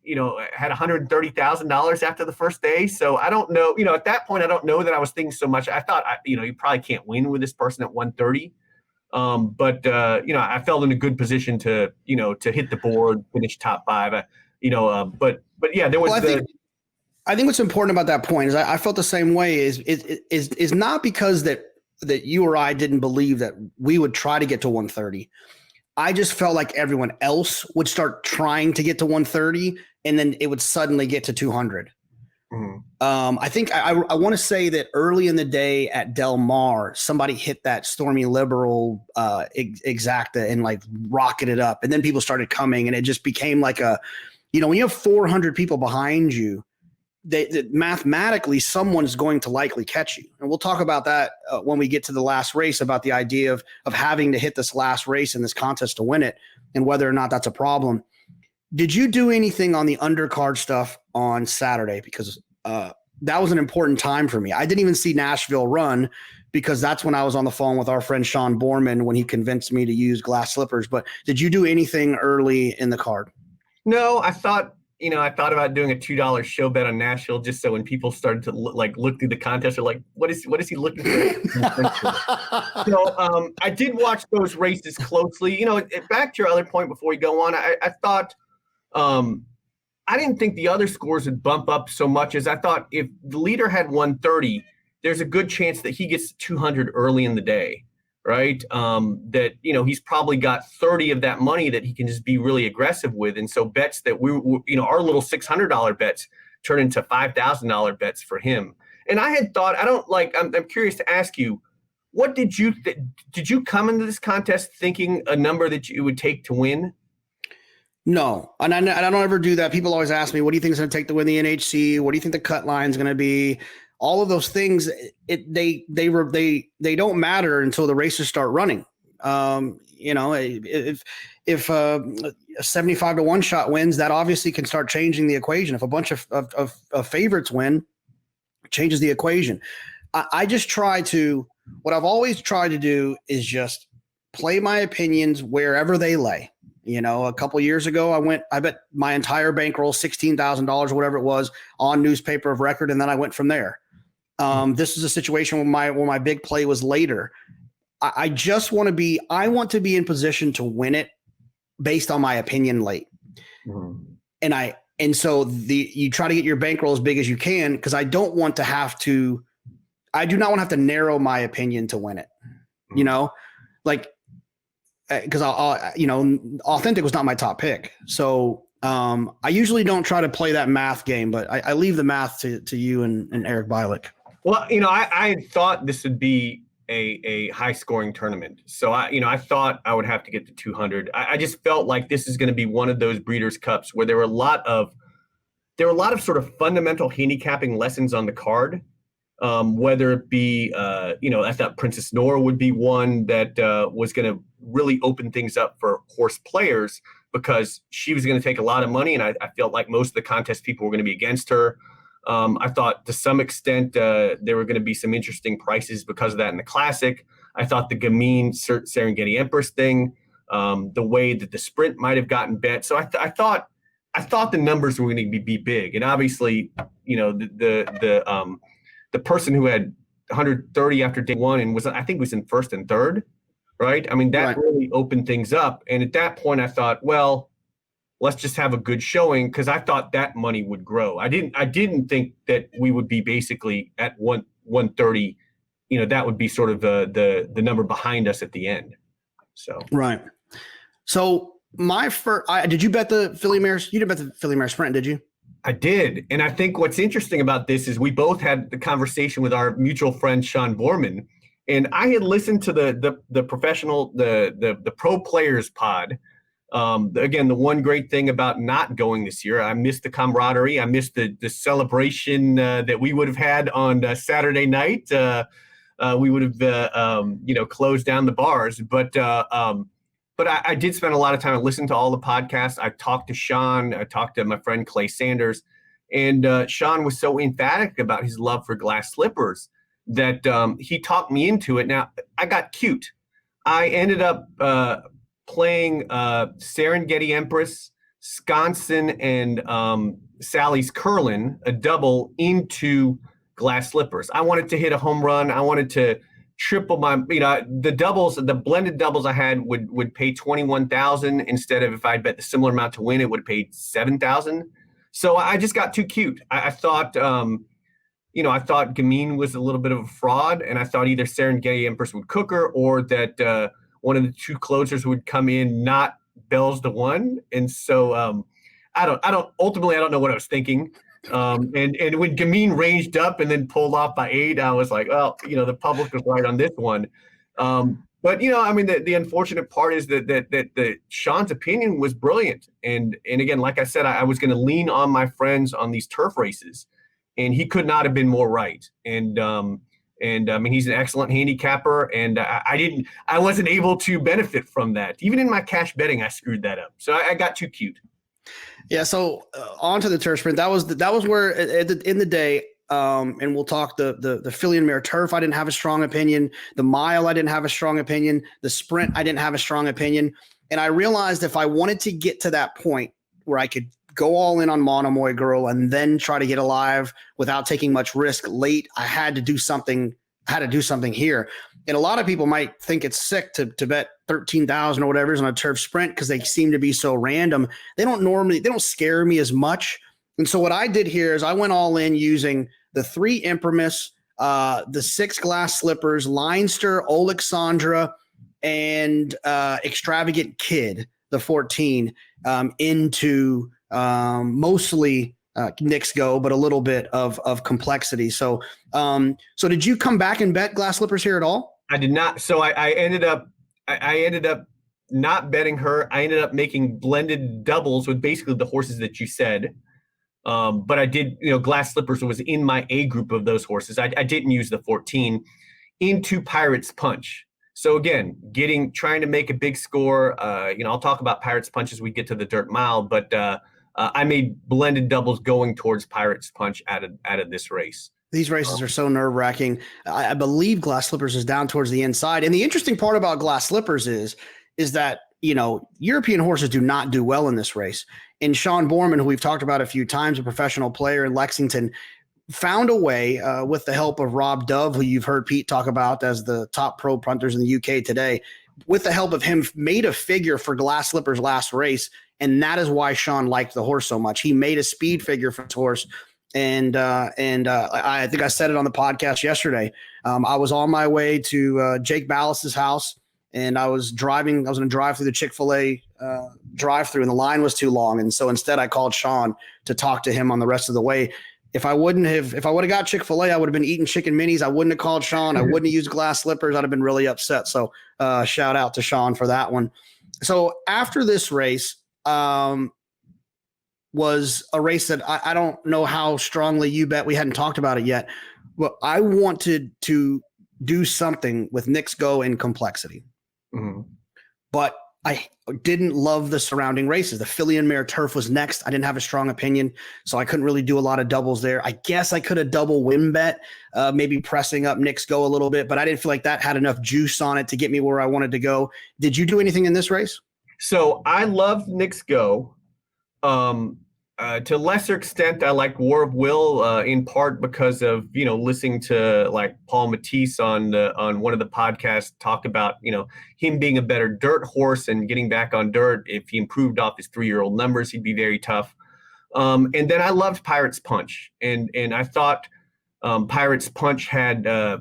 had $130,000 after the first day. So I don't know, at that point, I don't know that I was thinking so much. I thought, you probably can't win with this person at 130. But I felt in a good position to hit the board, finish top 5, but yeah, there was I think what's important about that point is I felt the same way is not because that you or I didn't believe that we would try to get to 130. I just felt like everyone else would start trying to get to 130, and then it would suddenly get to 200. Mm-hmm. I think I want to say that early in the day at Del Mar, somebody hit that Stormy Liberal exacta and like rocketed up, and then people started coming, and it just became like when you have 400 people behind you, mathematically someone's going to likely catch you. And we'll talk about that when we get to the last race, about the idea of having to hit this last race in this contest to win it and whether or not that's a problem. Did you do anything on the undercard stuff on Saturday? Because that was an important time for me. I didn't even see Nashville run because that's when I was on the phone with our friend Sean Borman when he convinced me to use glass slippers. But did you do anything early in the card? No, I thought about doing a $2 show bet on Nashville just so when people started to look through the contest, they're like, what is he looking for? So I did watch those races closely. Back to your other point before we go on, I thought I didn't think the other scores would bump up so much as I thought if the leader had 130, there's a good chance that he gets 200 early in the day, right? That, he's probably got 30 of that money that he can just be really aggressive with. And so bets that our little $600 bets turn into $5,000 bets for him. And I had thought, I'm curious to ask you, what did you come into this contest thinking a number that you would take to win? No, and I don't ever do that. People always ask me, what do you think is going to take to win the NHC? What do you think the cut line is going to be? All of those things, they don't matter until the races start running. If a 75 to 1 shot wins, that obviously can start changing the equation. If a bunch of favorites win, it changes the equation. I just what I've always tried to do is just play my opinions wherever they lay. A couple of years ago, I bet my entire bankroll, $16,000 or whatever it was, on newspaper of record, and then I went from there. This is a situation where my big play was later. I want to be in position to win it based on my opinion late. Mm-hmm. And so you try to get your bankroll as big as you can, because I do not want to have to narrow my opinion to win it. Mm-hmm. Because Authentic was not my top pick. So I usually don't try to play that math game, but I leave the math to you and Eric Bialik. Well, I thought this would be a high scoring tournament. So I thought I would have to get to 200. I just felt like this is going to be one of those Breeders' Cups where there were a lot of sort of fundamental handicapping lessons on the card. Whether it be, I thought Princess Nora would be one that was going to really open things up for horse players because she was going to take a lot of money, and I felt like most of the contest people were going to be against her. I thought to some extent there were going to be some interesting prices because of that in the Classic. I thought the Gamine Serengeti Empress thing, the way that the Sprint might have gotten bet. So I thought the numbers were going to be big, and obviously, the person who had 130 after day one and was in first and third, right? I mean, that really opened things up. And at that point I thought, well, let's just have a good showing, because I thought that money would grow. I didn't think that we would be basically at 130, that would be sort of the number behind us at the end. So right. So did you bet the filly mares? You didn't bet the filly mare sprint, did you? I did. And I think what's interesting about this is we both had the conversation with our mutual friend, Sean Borman. And I had listened to the professional, the pro players pod. Again, the one great thing about not going this year, I missed the camaraderie. I missed the celebration that we would have had on Saturday night. We would have, closed down the bars. But I did spend a lot of time. I listened to all the podcasts. I talked to Sean. I talked to my friend Clay Sanders. And Sean was so emphatic about his love for glass slippers that he talked me into it. Now, I got cute. I ended up playing Serengeti Empress, Sconsin, and Sally's Curlin, a double, into glass slippers. I wanted to hit a home run. I wanted to triple my, the doubles, the blended doubles I had would pay 21,000 instead of, if I'd bet the similar amount to win, it would have paid 7,000. So I just got too cute. I thought, I thought Gamine was a little bit of a fraud, and I thought either Serengeti Empress would cook her, or that one of the two closers would come in, not Bell's the one. And so I don't know what I was thinking. And when Gamine ranged up and then pulled off by 8, I was like, well, the public was right on this one. But the unfortunate part is that Sean's opinion was brilliant. And again, like I said, I was going to lean on my friends on these turf races. and he could not have been more right. And I mean, he's an excellent handicapper, and I wasn't able to benefit from that. Even in my cash betting, I screwed that up. So I got too cute. Yeah. So on to the turf sprint. That was where in the day, and we'll talk the filly and mare turf. I didn't have a strong opinion. The mile, I didn't have a strong opinion. The sprint, I didn't have a strong opinion. And I realized if I wanted to get to that point where I could go all in on Monomoy Girl and then try to get alive without taking much risk late, I had to do something. Here. And a lot of people might think it's sick to bet 13,000 or whatever is on a turf sprint because they seem to be so random. They don't scare me as much. And so what I did here is I went all in using the 3 Imprimis, the 6 Glass Slippers, Leinster, Alexandra, and Extravagant Kid, the 14, into mostly Knicks Go, but a little bit of complexity. So did you come back and bet Glass Slippers here at all? I did not. So I ended up not betting her. I ended up making blended doubles with basically the horses that you said. But I did, Glass Slippers was in my A group of those horses. I didn't use the 14 into Pirates Punch. So again, trying to make a big score. I'll talk about Pirates Punch as we get to the dirt mile, but I made blended doubles going towards Pirates Punch out of this race. These races are so nerve-wracking. I believe Glass Slippers is down towards the inside. And the interesting part about Glass Slippers is that, European horses do not do well in this race. And Sean Borman, who we've talked about a few times, a professional player in Lexington, found a way with the help of Rob Dove, who you've heard Pete talk about as the top pro punters in the UK today, with the help of him, made a figure for Glass Slippers last race. And that is why Sean liked the horse so much. He made a speed figure for his horse. And I think I said it on the podcast yesterday. I was on my way to Jake Ballas's house, and I was going to drive through the Chick-fil-A drive-through, and the line was too long. And so instead I called Sean to talk to him on the rest of the way. If I would have got Chick-fil-A, I would have been eating chicken minis. I wouldn't have called Sean. I wouldn't have used Glass Slippers. I'd have been really upset. So shout out to Sean for that one. So after this race, was a race that I don't know how strongly you bet. We hadn't talked about it yet, but I wanted to do something with Knicks Go and complexity. Mm-hmm. But I didn't love the surrounding races. The filly and mare turf was next. I didn't have a strong opinion, so I couldn't really do a lot of doubles there. I guess I could have double win bet, maybe pressing up Knicks Go a little bit, but I didn't feel like that had enough juice on it to get me where I wanted to go. Did you do anything in this race? So I love Knicks Go. To a lesser extent, I like War of Will in part because of listening to like Paul Matisse on one of the podcasts talk about him being a better dirt horse and getting back on dirt. If he improved off his 3-year-old numbers, he'd be very tough. And then I loved Pirates Punch, and I thought Pirates Punch had a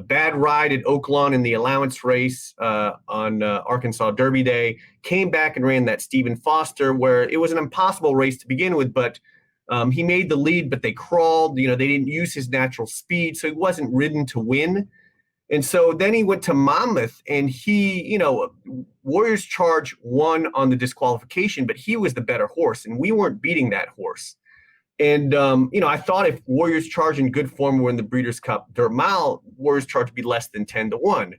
bad ride at Oaklawn in the allowance race on Arkansas Derby Day, came back and ran that Stephen Foster where it was an impossible race to begin with, but he made the lead, but they crawled. They didn't use his natural speed, so he wasn't ridden to win. And so then he went to Monmouth, and he, Warriors Charge won on the disqualification, but he was the better horse, and we weren't beating that horse. And, I thought if Warriors Charge in good form were in the Breeders' Cup Dirt Mile, Warriors Charge would be less than 10-1.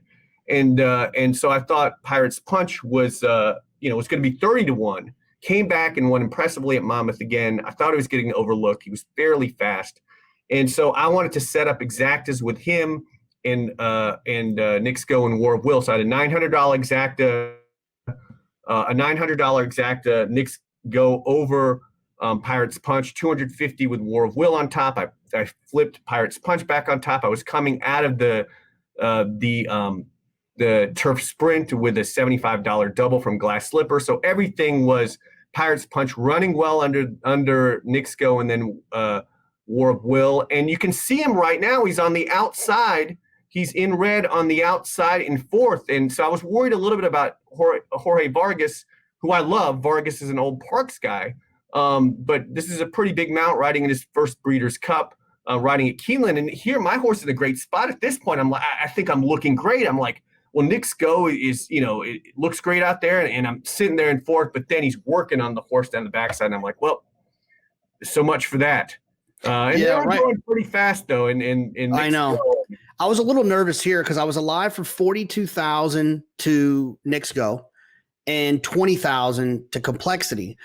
And so I thought Pirates Punch was going to be 30-1. Came back and won impressively at Monmouth again. I thought he was getting overlooked. He was fairly fast. And so I wanted to set up exactas with him and Knicks Go and War of Will. So I had a $900 exacta, Knicks Go over Pirates Punch, 250 with War of Will on top. I flipped Pirates Punch back on top. I was coming out of the turf sprint with a $75 double from Glass Slipper. So everything was Pirates Punch running well under Knicks Go and then War of Will. And you can see him right now. He's on the outside. He's in red on the outside in fourth. And so I was worried a little bit about Jorge Vargas, who I love. Vargas is an old Parks guy. But this is a pretty big mount riding in his first Breeders' Cup, riding at Keeneland. And here, my horse is in a great spot. At this point, I think I'm looking great. I'm like, well, Knicks Go is, it looks great out there. And I'm sitting there in fourth, but then he's working on the horse down the backside. And I'm like, well, so much for that. And they Yeah, were right. going pretty fast though. And I know. I was a little nervous here because I was alive for 42,000 to Knicks Go and 20,000 to Complexity.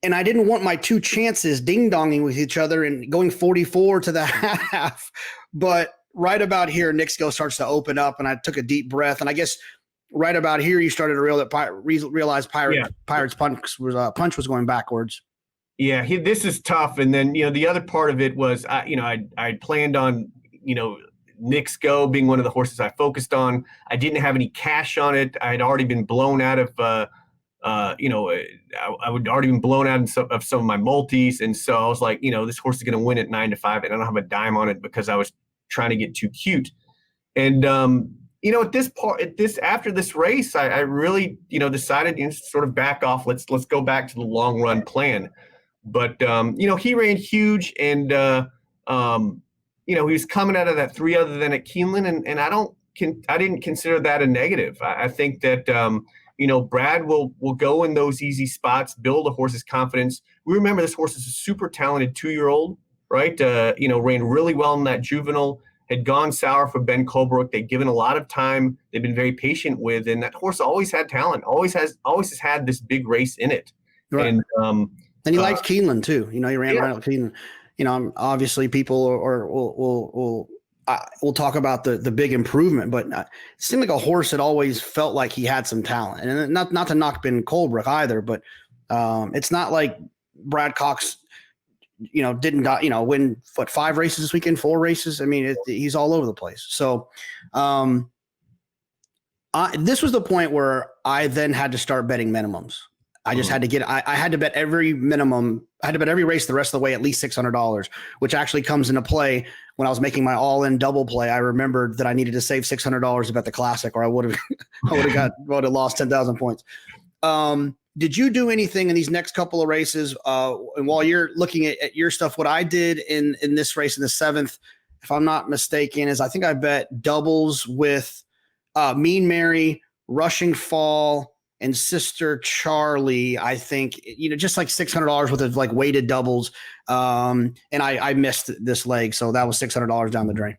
And I didn't want my two chances ding-donging with each other and going 44 to the half. But right about here, Knicks Go starts to open up, and I took a deep breath. And I guess right about here, you started to realize Pirates punch was going backwards. Yeah, this is tough. And then, the other part of it was, I planned on, Knicks Go being one of the horses I focused on. I didn't have any cash on it. I had already been blown out of, I would already been blown out of some of my multis. And so I was like, this horse is going to win at 9-5, and I don't have a dime on it because I was trying to get too cute. And, after this race, I really, decided to sort of back off. Let's go back to the long run plan. But, he ran huge, and, he was coming out of that 3 other than at Keeneland. And I didn't consider that a negative. I think that, Brad will go in those easy spots, build a horse's confidence. We remember this horse is a super talented 2-year-old, right? Ran really well in that juvenile, had gone sour for Ben Colebrook. They'd given a lot of time. They've been very patient with, and that horse always had talent, always has had this big race in it. Right. And he liked Keeneland too. He ran around with Keeneland. Obviously people will talk about the big improvement, but it seemed like a horse that always felt like he had some talent. And not to knock Ben Colebrook either, but it's not like Brad Cox, didn't win 5 races this weekend, 4 races. I mean, he's all over the place. So this was the point where I then had to start betting minimums. I just had to I had to bet every minimum. I had to bet every race the rest of the way, at least $600, which actually comes into play when I was making my all-in double play. I remembered that I needed to save $600 to bet the Classic, or I would have lost 10,000 points. Did you do anything in these next couple of races? And while you're looking at your stuff, what I did in this race in the 7th, if I'm not mistaken, is I think I bet doubles with Mean Mary, Rushing Fall, and Sister Charlie. I think, just like $600 worth of like weighted doubles. And I missed this leg. So that was $600 down the drain.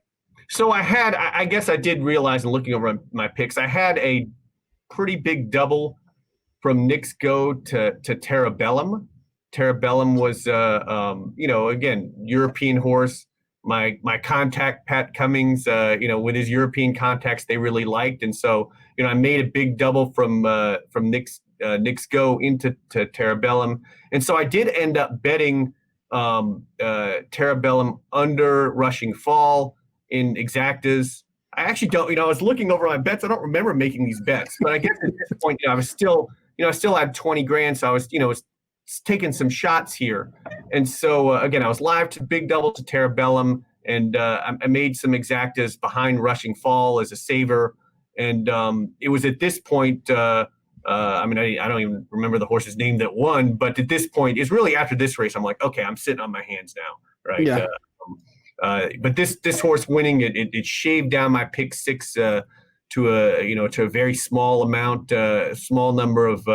So I guess I did realize in looking over my picks, I had a pretty big double from Knicks Go to Terrabellum. Terrabellum was, again, European horse. My contact, Pat Cummings, with his European contacts, they really liked. And so, I made a big double from Knicks Go into Terrabellum. And so I did end up betting Terrabellum under Rushing Fall in exactas. I actually don't, I was looking over my bets. I don't remember making these bets, but I guess at this point, I was still, I still had 20 grand. So I was, was taking some shots here. And so, again, I was live to big double to Terrabellum, and I made some exactas behind Rushing Fall as a saver. And it was at this point, I don't even remember the horse's name that won, but at this point, it's really after this race, I'm like, okay, I'm sitting on my hands now, right? Yeah. But this horse winning, it shaved down my pick 6 to a very small amount, small number of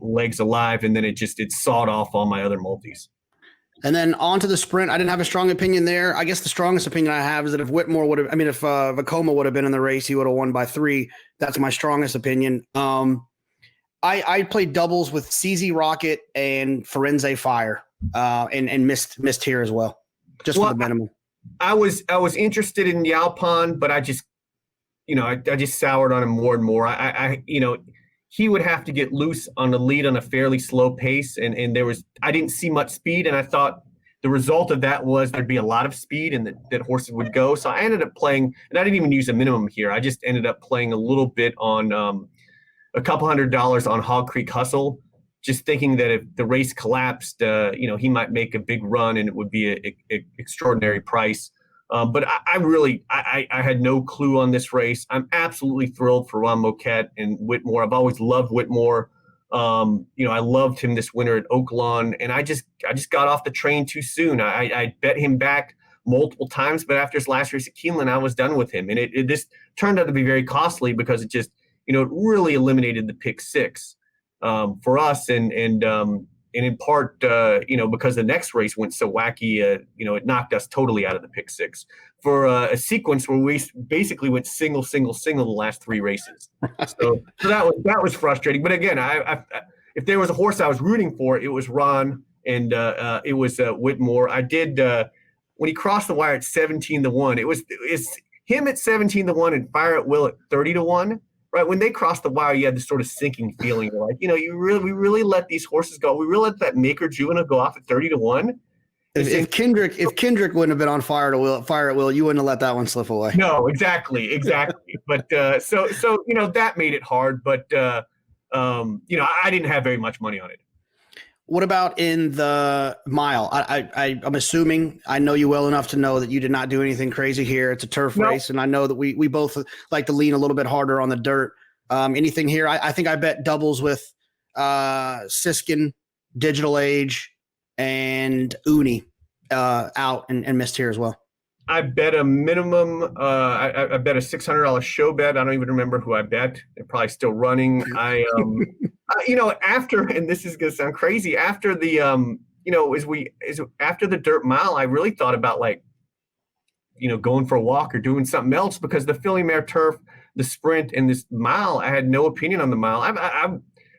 legs alive, and then it sawed off all my other multis. And then on to the sprint. I didn't have a strong opinion there. I guess the strongest opinion I have is that if Vekoma would have been in the race, he would have won by 3. That's my strongest opinion. I played doubles with CZ Rocket and Firenze Fire, and missed here as well, just for the minimum. I was interested in Yalpan, but I just soured on him more and more. He would have to get loose on the lead on a fairly slow pace. And I didn't see much speed. And I thought the result of that was there'd be a lot of speed and that horses would go. So I ended up playing, and I didn't even use a minimum here. I just ended up playing a little bit on a couple $100 on Hog Creek Hustle, just thinking that if the race collapsed, he might make a big run and it would be an extraordinary price. But I had no clue on this race. I'm absolutely thrilled for Ron Moquette and Whitmore. I've always loved Whitmore. I loved him this winter at Oaklawn, and I just got off the train too soon. I bet him back multiple times, but after his last race at Keeneland, I was done with him. And this turned out to be very costly because it just, it really eliminated the pick 6 for us. And and in part, because the next race went so wacky, it knocked us totally out of the pick six for a sequence where we basically went single the last three races. So that was frustrating. But again, I if there was a horse I was rooting for, it was Ron and it was Whitmore. I did when he crossed the wire at 17-1. It's him at 17-1 and Fire at Will at 30-1. Right when they crossed the wire, you had this sort of sinking feeling, like we really let these horses go. We really let that Maker Juvenile go off at 30-1. If Kendrick wouldn't have been on Fire at Will, you wouldn't have let that one slip away. No, exactly. But so that made it hard. But I didn't have very much money on it. What about in the mile? I'm assuming I know you well enough to know that you did not do anything crazy here. It's a turf race, and I know that we both like to lean a little bit harder on the dirt. Anything here? I think I bet doubles with Siskin, Digital Age, and Uni out and missed here as well. I bet a minimum. I bet a $600 show bet. I don't even remember who I bet. They're probably still running. After, and this is going to sound crazy, after the after the dirt mile, I really thought about going for a walk or doing something else, because the filly mare turf, the sprint, and this mile, I had no opinion on the mile.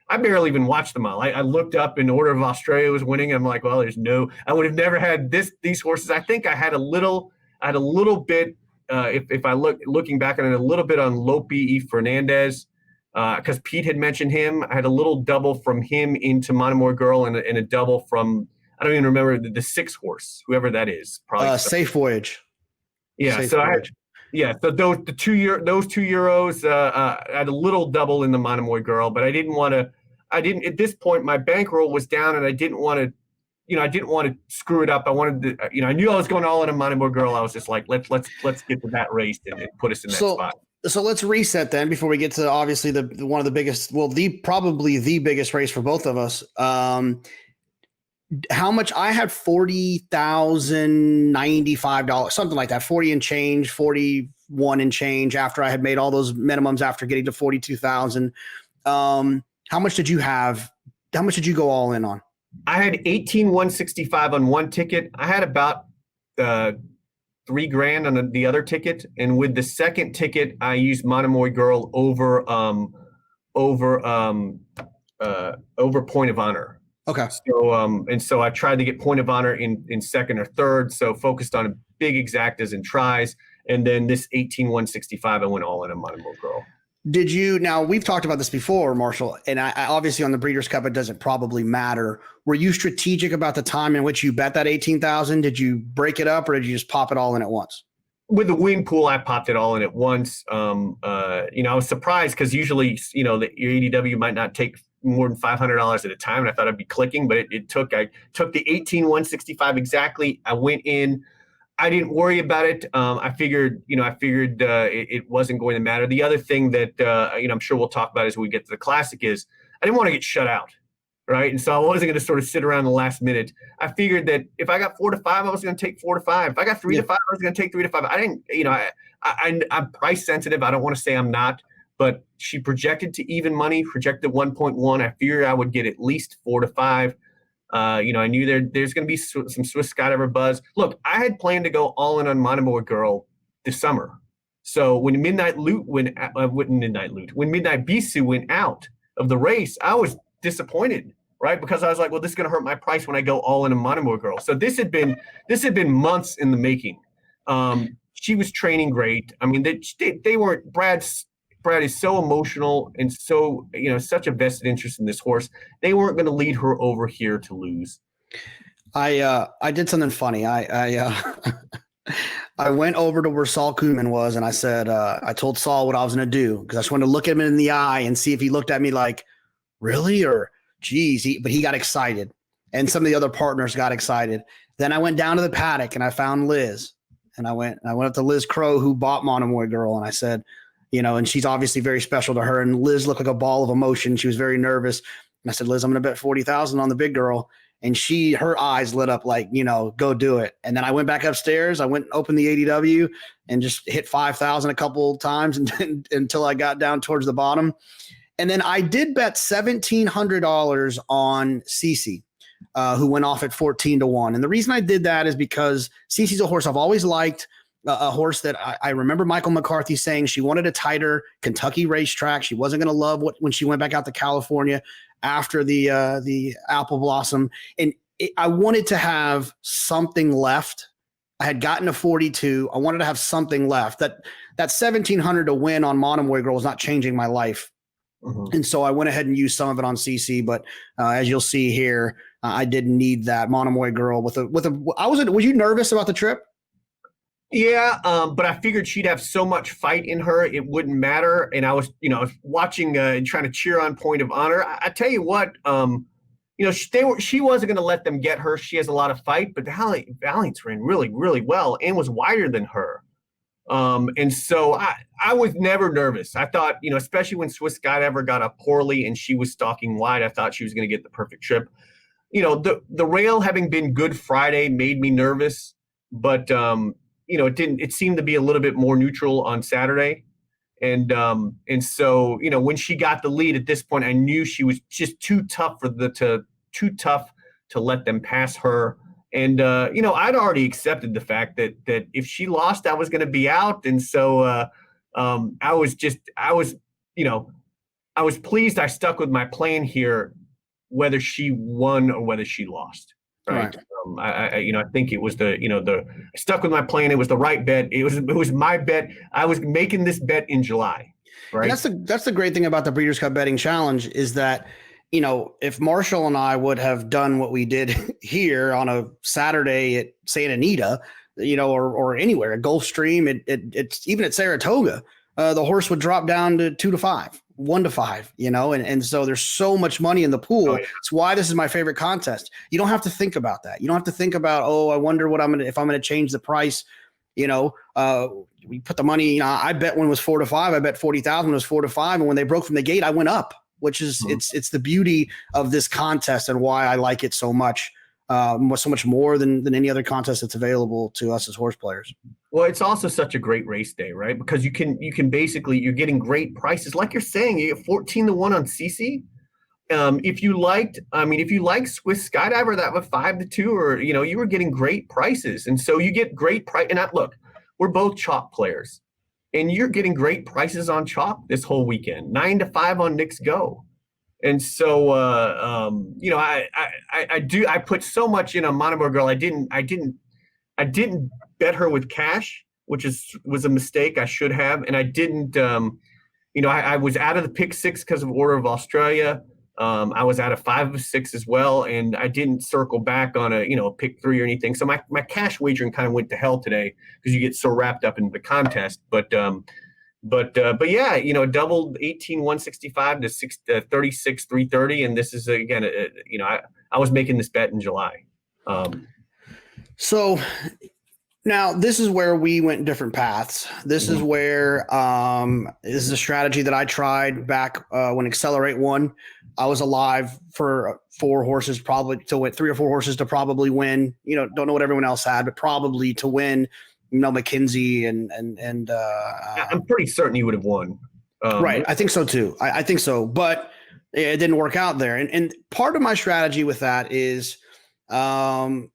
I barely even watched the mile. I looked up in Order of Australia was winning. I'm like, well, I would have never had these horses. I think I had a little bit, if I looking back on it, a little bit on Lope E. Fernandez, because Pete had mentioned him. I had a little double from him into Monomoy Girl and a double from, I don't even remember the 6 horse, whoever that is. Probably Safe Voyage. Yeah. Safe so Voyage. So those 2 euros, I had a little double in the Monomoy Girl, but I didn't at this point, my bankroll was down and I didn't want to screw it up. I wanted to, I knew I was going all in a Monomoy Girl. I was just like, let's get to that race and put us in that spot. So let's reset then before we get to obviously the one of the biggest, probably the biggest race for both of us. How much? I had $40,095, something like that, 40 and change, 41 and change after I had made all those minimums after getting to 42,000. How much did you have? How much did you go all in on? I had 18,165 on one ticket. I had about $3,000 on the other ticket, and with the second ticket, I used Monomoy Girl over Point of Honor. Okay. So I tried to get Point of Honor in second or third. So focused on big exactas and tries, and then this 18,165, I went all in a Monomoy Girl. Did you, now we've talked about this before, Marshall, and I obviously on the Breeders' Cup, it doesn't probably matter. Were you strategic about the time in which you bet that 18,000? Did you break it up or did you just pop it all in at once? With the win pool, I popped it all in at once. I was surprised because usually, your ADW might not take more than $500 at a time. And I thought I'd be clicking, but I took the 18,165 exactly. I went in. I didn't worry about it. I figured it wasn't going to matter. The other thing that, I'm sure we'll talk about as we get to the Classic is I didn't want to get shut out, right? And so I wasn't going to sort of sit around the last minute. I figured that if I got 4 to 5, I was going to take 4 to 5. If I got 3 to 5, I was going to take 3 to 5. I didn't, I'm price sensitive. I don't want to say I'm not, but she projected to even money, projected 1.1. I figured I would get at least 4 to 5. I knew there's going to be some Swiss Skydiver buzz. Look, I had planned to go all in on Monomoy Girl this summer. So when Midnight Bisou went out of the race, I was disappointed, right? Because I was like, well, this is going to hurt my price when I go all in a Monomoy Girl. So this had been months in the making. She was training great. I mean, they weren't. Brad is so emotional and so, such a vested interest in this horse. They weren't going to lead her over here to lose. I did something funny. I went over to where Saul Koonman was and I said, I told Saul what I was going to do because I just wanted to look him in the eye and see if he looked at me like, really? Or geez, but he got excited and some of the other partners got excited. Then I went down to the paddock and I found Liz and I went up to Liz Crow who bought Monomoy Girl. And I said, and she's obviously very special to her. And Liz looked like a ball of emotion. She was very nervous. And I said, Liz, I'm going to bet 40,000 on the big girl. And her eyes lit up like, go do it. And then I went back upstairs. I went and opened the ADW and just hit 5,000 a couple times until I got down towards the bottom. And then I did bet $1,700 on Cece. who went off at 14-1. And the reason I did that is because Cece's a horse I've always liked, a horse that I remember Michael McCarthy saying she wanted a tighter Kentucky racetrack. She wasn't going to love when she went back out to California after the apple blossom. And I wanted to have something left. I had gotten to 42. I wanted to have something left. That 1,700 to win on Monomoy Girl is not changing my life. Mm-hmm. And so I went ahead and used some of it on CC, but as you'll see here, I didn't need that Monomoy Girl was you nervous about the trip? Yeah, but I figured she'd have so much fight in her, it wouldn't matter. And I was, watching and trying to cheer on Point of Honor. I tell you what, she wasn't going to let them get her. She has a lot of fight, but Valiant's ran really, really well and was wider than her. And so I was never nervous. I thought, especially when Swiss Skydiver got up poorly and she was stalking wide, I thought she was going to get the perfect trip. The rail having been Good Friday made me nervous, but it didn't. It seemed to be a little bit more neutral on Saturday, and so when she got the lead at this point, I knew she was just too tough to let them pass her. And I'd already accepted the fact that if she lost, I was going to be out, and so I was pleased. I stuck with my plan here, whether she won or whether she lost. Right. I think it was I stuck with my plan. It was the right bet. It was my bet. I was making this bet in July. Right. And that's the great thing about the Breeders' Cup Betting Challenge is that, if Marshall and I would have done what we did here on a Saturday at Santa Anita, or anywhere at Gulfstream, it's even at Saratoga, the horse would drop down to 2-5. 1-5, and so there's so much money in the pool. Oh, yeah. It's why this is my favorite contest. You don't have to think about that. You don't have to think about, I wonder if I'm going to change the price. We put the money, I bet when it was 4-5, I bet 40,000 when it was 4-5. And when they broke from the gate, I went up, which is, it's the beauty of this contest and why I like it so much. So much more than any other contest that's available to us as horse players. Well, it's also such a great race day, right? Because you can basically, you're getting great prices. Like you're saying, you get 14-1 on CC. If you liked Swiss Skydiver, that was 5-2, or, you were getting great prices. And so you get great price. And look, we're both chalk players and you're getting great prices on chalk this whole weekend, 9-5 on Nick's Go. And so, I put so much in on Monomoy Girl. I didn't bet her with cash, which was a mistake. I should have. And I didn't, I was out of the pick 6 because of Order of Australia. I was out of 5 of 6 as well. And I didn't circle back on a pick 3 or anything. So my cash wagering kind of went to hell today because you get so wrapped up in the contest. But yeah, doubled 18,165 to 36,330, and this is again, I was making this bet in July. So now this is where we went different paths. This is where this is a strategy that I tried back when Accelerate won. I was alive for 4 horses, probably to win 3 or 4 horses to probably win. Don't know what everyone else had, but probably to win. McKinsey and I'm pretty certain he would have won. Right. I think so too. I think so, but it didn't work out there. And part of my strategy with that is not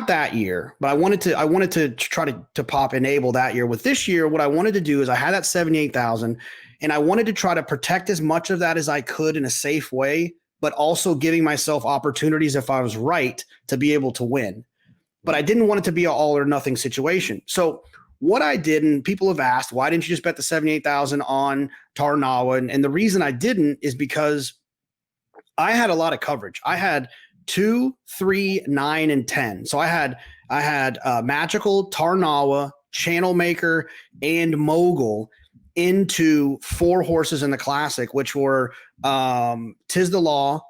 that year, but I wanted to try to pop enable that year. With this year, what I wanted to do is I had that 78,000 and I wanted to try to protect as much of that as I could in a safe way, but also giving myself opportunities if I was right to be able to win. But I didn't want it to be an all or nothing situation. So what I did, and people have asked, why didn't you just bet the 78,000 on Tarnawa? And the reason I didn't is because I had a lot of coverage. I had 2, 3, 9, and 10. So I had Magical, Tarnawa, Channel Maker, and Mogul into 4 horses in the Classic, which were Tis the Law,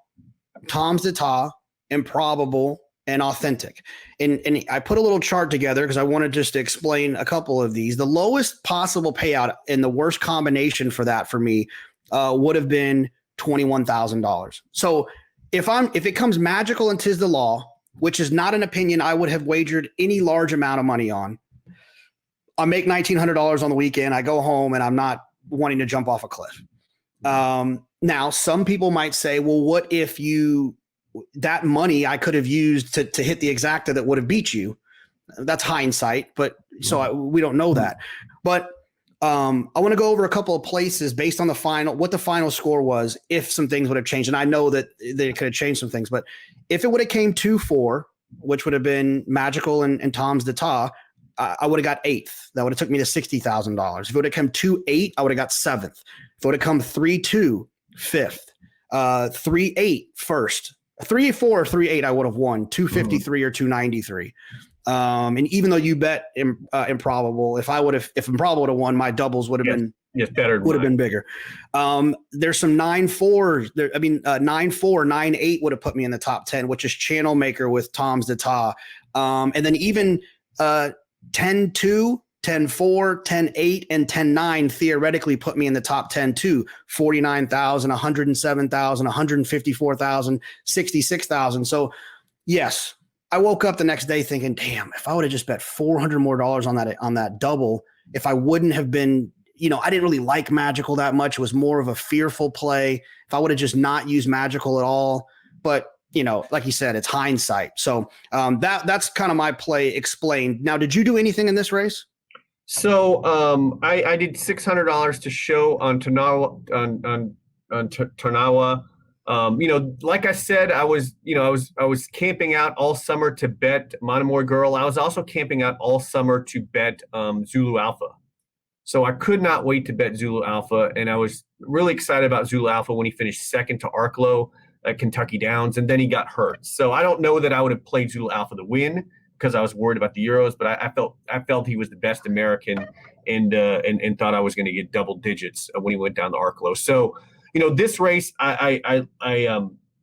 Tom's d'Etat, Improbable, and Authentic. And I put a little chart together because I wanted just to explain a couple of these. The lowest possible payout and the worst combination for that for me would have been $21,000. So if it comes Magical and Tis the Law, which is not an opinion I would have wagered any large amount of money on, I make $1,900 on the weekend. I go home and I'm not wanting to jump off a cliff. Now, some people might say, well, what if you that money I could have used to hit the exacta that would have beat you. That's hindsight, but we don't know that. But I want to go over a couple of places based on what the final score was, if some things would have changed. And I know that they could have changed some things, but if it would have came 2-4, which would have been Magical and Tom's d'Etat, I would have got 8th. That would have took me to $60,000. If it would have come 2-8, I would have got 7th. If it would have come 3-2, 5th. 3-8, 1st. 3-4 or 3-8, I would have won 253 or 293. And even though you bet improbable, if improbable would have won, my doubles would have been better. Would have been bigger. There's some 9-4s. 9-4, 9-8 would have put me in the top 10, which is Channel Maker with Tom's d'Etat. And then even 10-2, 10-4, 10-8, and 10-9 theoretically put me in the top 10 too. 49,000, 107,000, 154,000, 66,000. So yes, I woke up the next day thinking, damn, if I would have just bet $400 more on that double, if I wouldn't have been, I didn't really like Magical that much. It was more of a fearful play. If I would have just not used Magical at all, but like you said, it's hindsight. So that's kind of my play explained. Now, did you do anything in this race? So I did $600 to show on Tarnawa. Like I said, I was camping out all summer to bet Monomoy Girl. I was also camping out all summer to bet Zulu Alpha. So I could not wait to bet Zulu Alpha, and I was really excited about Zulu Alpha when he finished second to Arklow at Kentucky Downs, and then he got hurt. So I don't know that I would have played Zulu Alpha to win because I was worried about the Euros, but I felt he was the best American, and thought I was going to get double digits when he went down to Arklow. So this race I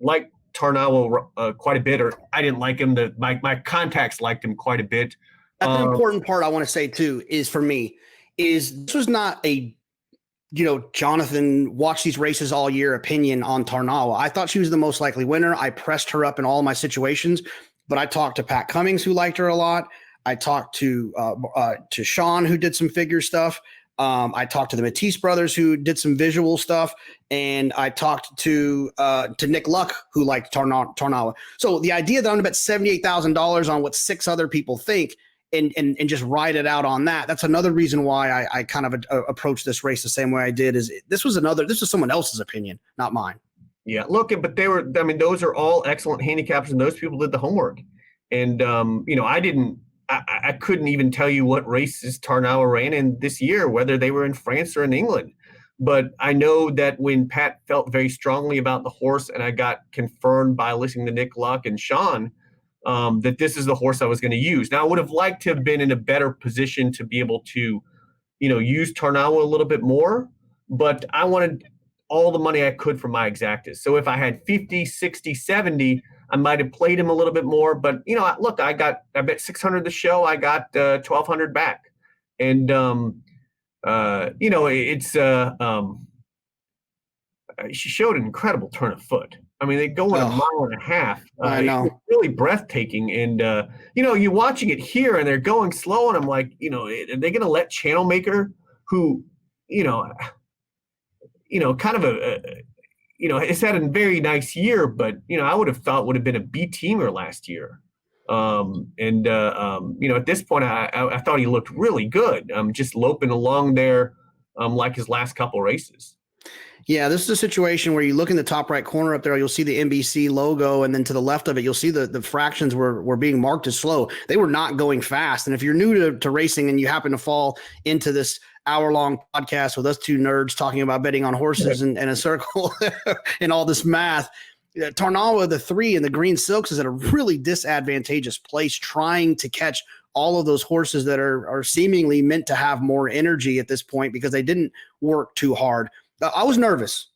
liked Tarnawa quite a bit, or I didn't like him. My contacts liked him quite a bit. That's an important part I want to say too. Is for me. This was not a, Jonathan watched these races all year opinion on Tarnawa. I thought she was the most likely winner. I pressed her up in all my situations, but I talked to Pat Cummings, who liked her a lot. I talked to Sean, who did some figure stuff. I talked to the Matisse brothers, who did some visual stuff, and I talked to Nick Luck, who liked Tarnawa. So the idea that I'm going to bet $78,000 on what 6 other people think and just ride it out on that's another reason why I kind of approached this race the same way I did. This was someone else's opinion, not mine. Yeah, look, but those are all excellent handicappers, and those people did the homework. And I couldn't even tell you what races Tarnawa ran in this year, whether they were in France or in England. But I know that when Pat felt very strongly about the horse, and I got confirmed by listening to Nick Luck and Sean, that this is the horse I was going to use. Now, I would have liked to have been in a better position to be able to, use Tarnawa a little bit more, but I wanted all the money I could for my exactas. So if I had 50, 60, 70, I might have played him a little bit more. But, look, I bet 600 the show. I got 1,200 back. And, she showed an incredible turn of foot. I mean, they go in a mile and a half. I know. It's really breathtaking. And, you're watching it here and they're going slow. And I'm like, are they going to let Channel Maker, who, kind of it's had a very nice year, but, I would have thought would have been a B teamer last year. At this point, I thought he looked really good. Just loping along there like his last couple races. Yeah, this is a situation where you look in the top right corner up there, you'll see the NBC logo, and then to the left of it, you'll see the fractions were being marked as slow. They were not going fast. And if you're new to racing and you happen to fall into this hour-long podcast with us two nerds talking about betting on horses and a circle and all this math, Tarnawa, the 3 and the Green Silks is at a really disadvantageous place trying to catch all of those horses that are seemingly meant to have more energy at this point because they didn't work too hard. I was nervous.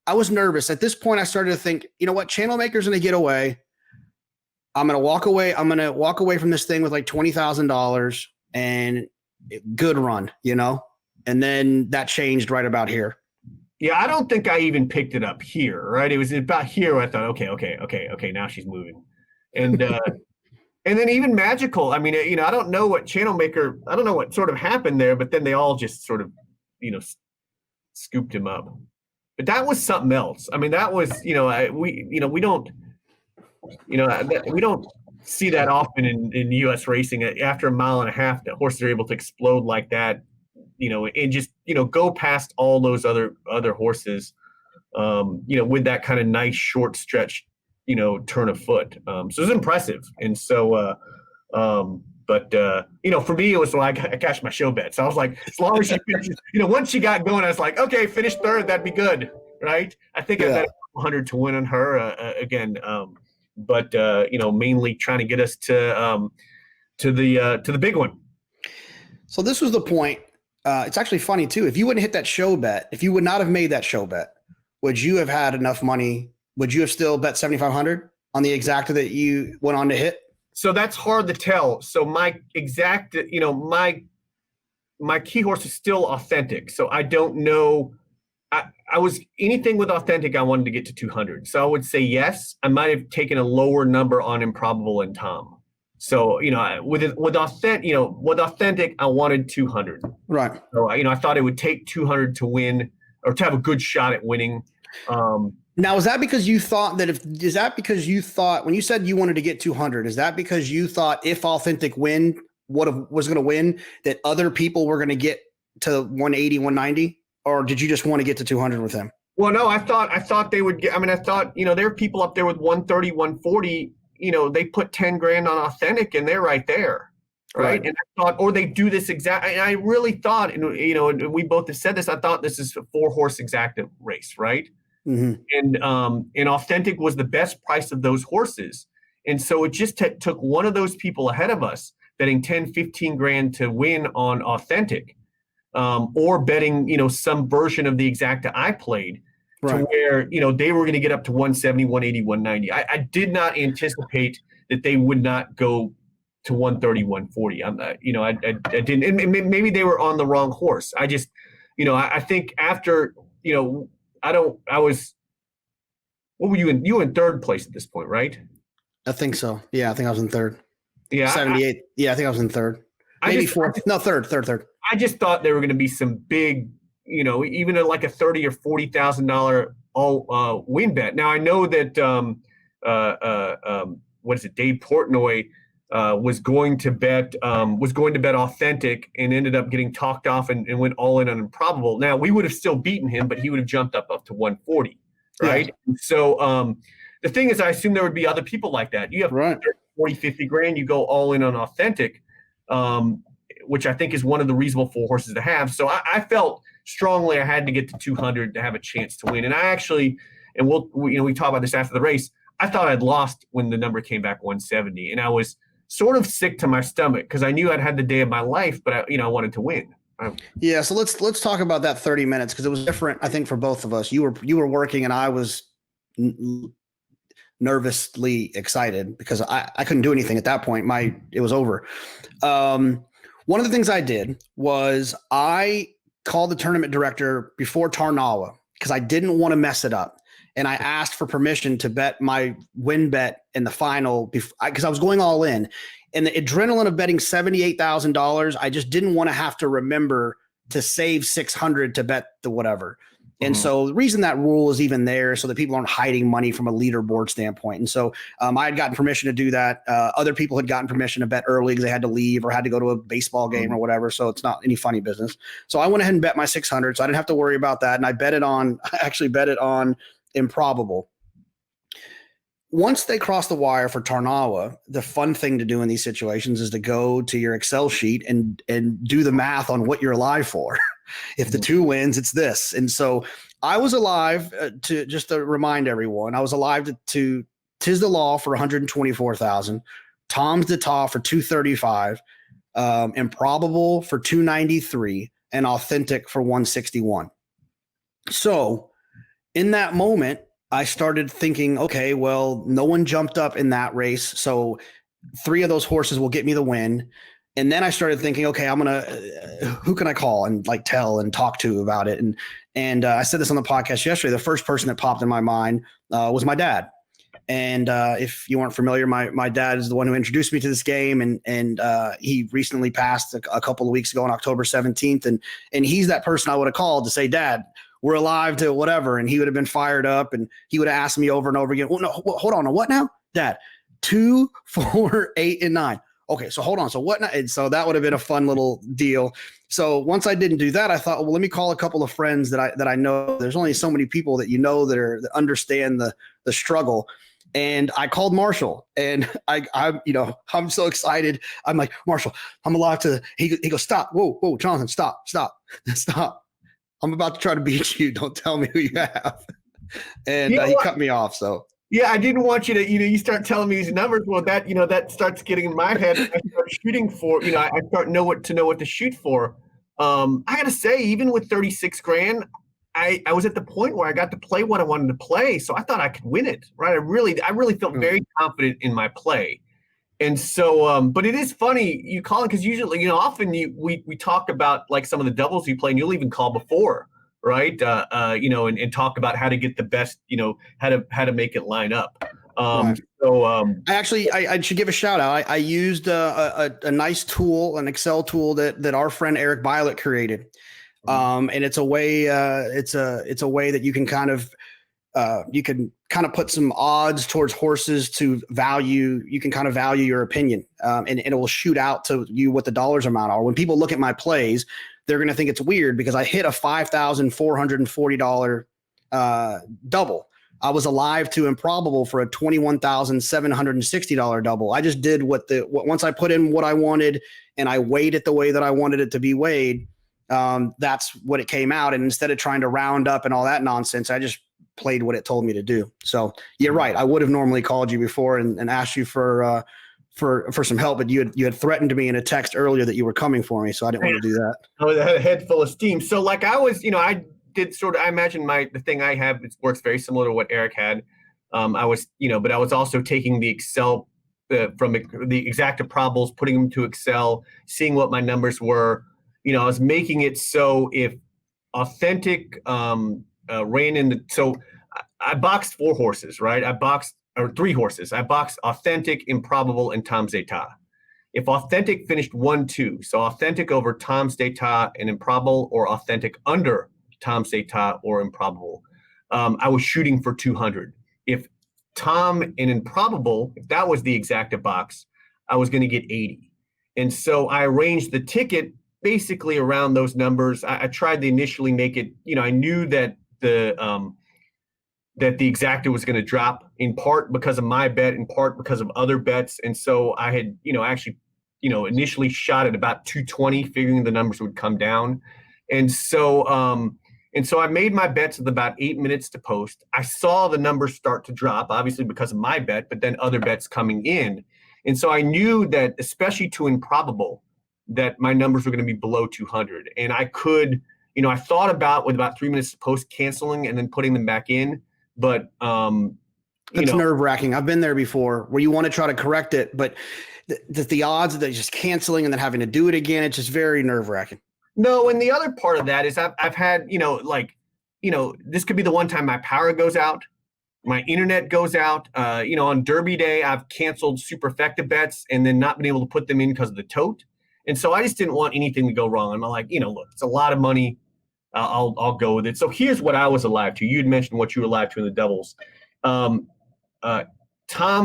At this point, I started to think, you know what? Channel Maker's going to get away. I'm going to walk away. I'm going to walk away from this thing with like $20,000 and good run, And then that changed right about here. Yeah, I don't think I even picked it up here, right? It was about here where I thought, okay, now she's moving. And and then even Magical, I mean, I don't know what Channel Maker, I don't know what sort of happened there, but then they all just sort of, scooped him up. But that was something else. I mean, that was, we don't, we don't see that often in U.S. racing. After a mile and a half, the horses are able to explode like that, and just go past all those other horses, with that kind of nice short stretch, turn of foot. So it's impressive, and so. But for me, it was like I cashed my show bet. So I was like, as long as she finishes, once she got going, I was like, okay, finish third, that'd be good, right? I think I bet 100 to win on her again. But mainly trying to get us to the big one. So this was the point. It's actually funny too. If you wouldn't hit that show bet, if you would not have made that show bet, would you have had enough money? Would you have still bet 7,500 on the exacta that you went on to hit? So that's hard to tell. So my exact, my key horse is still Authentic. So I don't know. I was anything with Authentic, I wanted to get to 200. So I would say yes. I might have taken a lower number on Improbable and Tom. So, with Authentic, I wanted 200. Right. So, I thought it would take 200 to win or to have a good shot at winning. Now, is that because you thought when you said you wanted to get 200, is that because you thought if Authentic was going to win, that other people were going to get to 180, 190? Or did you just want to get to 200 with him? Well, no, I thought they would get, I thought, there are people up there with 130, 140, they put 10 grand on Authentic and they're right there. Right. And I thought, or they do this I really thought, and we both have said this, I thought this is a 4-horse exacta race. Right. Mm-hmm. And Authentic was the best price of those horses. And so it just took one of those people ahead of us betting 10, 15 grand to win on Authentic, or betting, some version of the exacta I played to where, they were going to get up to 170, 180, 190. I did not anticipate that they would not go to 130, 140. I didn't, and maybe they were on the wrong horse. I just, I think after, what were you in? You were in third place at this point, right? I think so. Yeah, I think I was in third. Yeah. 78. I think I was in third. Maybe fourth. No, third. I just thought there were going to be some big, even like a $30,000 or $40,000 all win bet. Now I know that what is it? Dave Portnoy was going to bet Authentic and ended up getting talked off and went all in on Improbable. Now we would have still beaten him, but he would have jumped up to 140, right? Yeah. So the thing is, I assume there would be other people like that. You have 40, 50 grand, you go all in on Authentic, which I think is one of the reasonable 4 horses to have. So I felt strongly I had to get to 200 to have a chance to win. And I actually, and we talk about this after the race, I thought I'd lost when the number came back 170, and I was sort of sick to my stomach because I knew I'd had the day of my life, but I wanted to win. Yeah. So let's talk about that 30 minutes, because it was different, I think, for both of us. You were working and I was nervously excited because I couldn't do anything at that point. It was over. One of the things I did was I called the tournament director before Tarnawa because I didn't want to mess it up. And I asked for permission to bet my win bet in the final because I was going all in. And the adrenaline of betting $78,000, I just didn't want to have to remember to save 600 to bet the whatever. And so the reason that rule is even there so that people aren't hiding money from a leaderboard standpoint. And so I had gotten permission to do that. Other people had gotten permission to bet early because they had to leave or had to go to a baseball game or whatever. So it's not any funny business. So I went ahead and bet my 600. So I didn't have to worry about that. And I actually bet it on Improbable. Once they cross the wire for Tarnawa, the fun thing to do in these situations is to go to your Excel sheet and do the math on what you're alive for. If the 2 wins, it's this. And so I was alive to just to remind everyone, I was alive to Tis the Law for 124,000, Tom's D'Etat for 235, Improbable for 293, and Authentic for 161. So in that moment, I started thinking, okay, well, no one jumped up in that race. So 3 of those horses will get me the win. And then I started thinking, okay, who can I call and tell and talk to about it? And I said this on the podcast yesterday. The first person that popped in my mind was my dad. And if you weren't familiar, my dad is the one who introduced me to this game. And he recently passed a couple of weeks ago on October 17th. And he's that person I would have called to say, Dad, we're alive to whatever. And he would have been fired up and he would have asked me over and over again, well, no, hold on. What now? Dad, 2, 4, 8, and 9. Okay, so hold on. So what? And so that would have been a fun little deal. So once I didn't do that, I thought, well, let me call a couple of friends that I know. There's only so many people that that understand the struggle. And I called Marshall, and I'm so excited. I'm like, Marshall, I'm allowed to. He goes, stop. Whoa, Jonathan, stop. I'm about to try to beat you. Don't tell me who you have. And he cut me off. So. Yeah, I didn't want you to, you start telling me these numbers. Well, that starts getting in my head. I start shooting for, I start know what to shoot for. I got to say, even with 36 grand, I was at the point where I got to play what I wanted to play. So I thought I could win it, right? I really felt very confident in my play. And so, but it is funny you call it, because usually, often we talk about like some of the doubles you play, and you'll even call before. Right. And talk about how to get the best, how to make it line up. Right. So I should give a shout out. I used a nice tool, an Excel tool that our friend Eric Violet created. And it's a way it's a way that you can kind of put some odds towards horses to value. You can kind of value your opinion, and it will shoot out to you what the dollars amount are. When people look at my plays, they're going to think it's weird because I hit a $5,440 double. I was alive to improbable for a $21,760 double. I just did once I put in what I wanted and I weighed it the way that I wanted it to be weighed. That's what it came out. And instead of trying to round up and all that nonsense, I just played what it told me to do. So you're right. I would have normally called you before and asked you for some help, but you had threatened to me in a text earlier that you were coming for me, so I didn't want to do that. I had a head full of steam. So like I was, I did I imagine the thing I have, it works very similar to what Eric had. I was, but I was also taking the Excel from the exacta probables, putting them to Excel, seeing what my numbers were. I was making it so if authentic ran in so I boxed 4 horses, right? Or 3 horses. I boxed authentic, improbable, and Tom's d'etat. If authentic finished 1-2, so authentic over Tom's d'etat and improbable, or authentic under Tom's d'etat or improbable, I was shooting for 200. If Tom and improbable, if that was the exacta box, I was going to get 80. And so I arranged the ticket basically around those numbers. I tried to initially make it, I knew that the exacta was going to drop, in part because of my bet, in part because of other bets. And so I had, actually, initially shot at about 220, figuring the numbers would come down. And so I made my bets with about 8 minutes to post. I saw the numbers start to drop, obviously because of my bet, but then other bets coming in. And so I knew that, especially to improbable, that my numbers were going to be below 200. And I could, I thought about, with about 3 minutes to post, canceling and then putting them back in. But it's nerve-wracking. I've been there before, where you want to try to correct it, but the odds of just canceling and then having to do it again, it's just very nerve-wracking. No, and the other part of that is I've had, this could be the one time my power goes out, my internet goes out. On Derby Day, I've canceled superfecta bets and then not been able to put them in because of the tote. And so I just didn't want anything to go wrong. I'm like, look, it's a lot of money. I'll go with it. So here's what I was alive to. You had mentioned what you were alive to in the doubles. Tom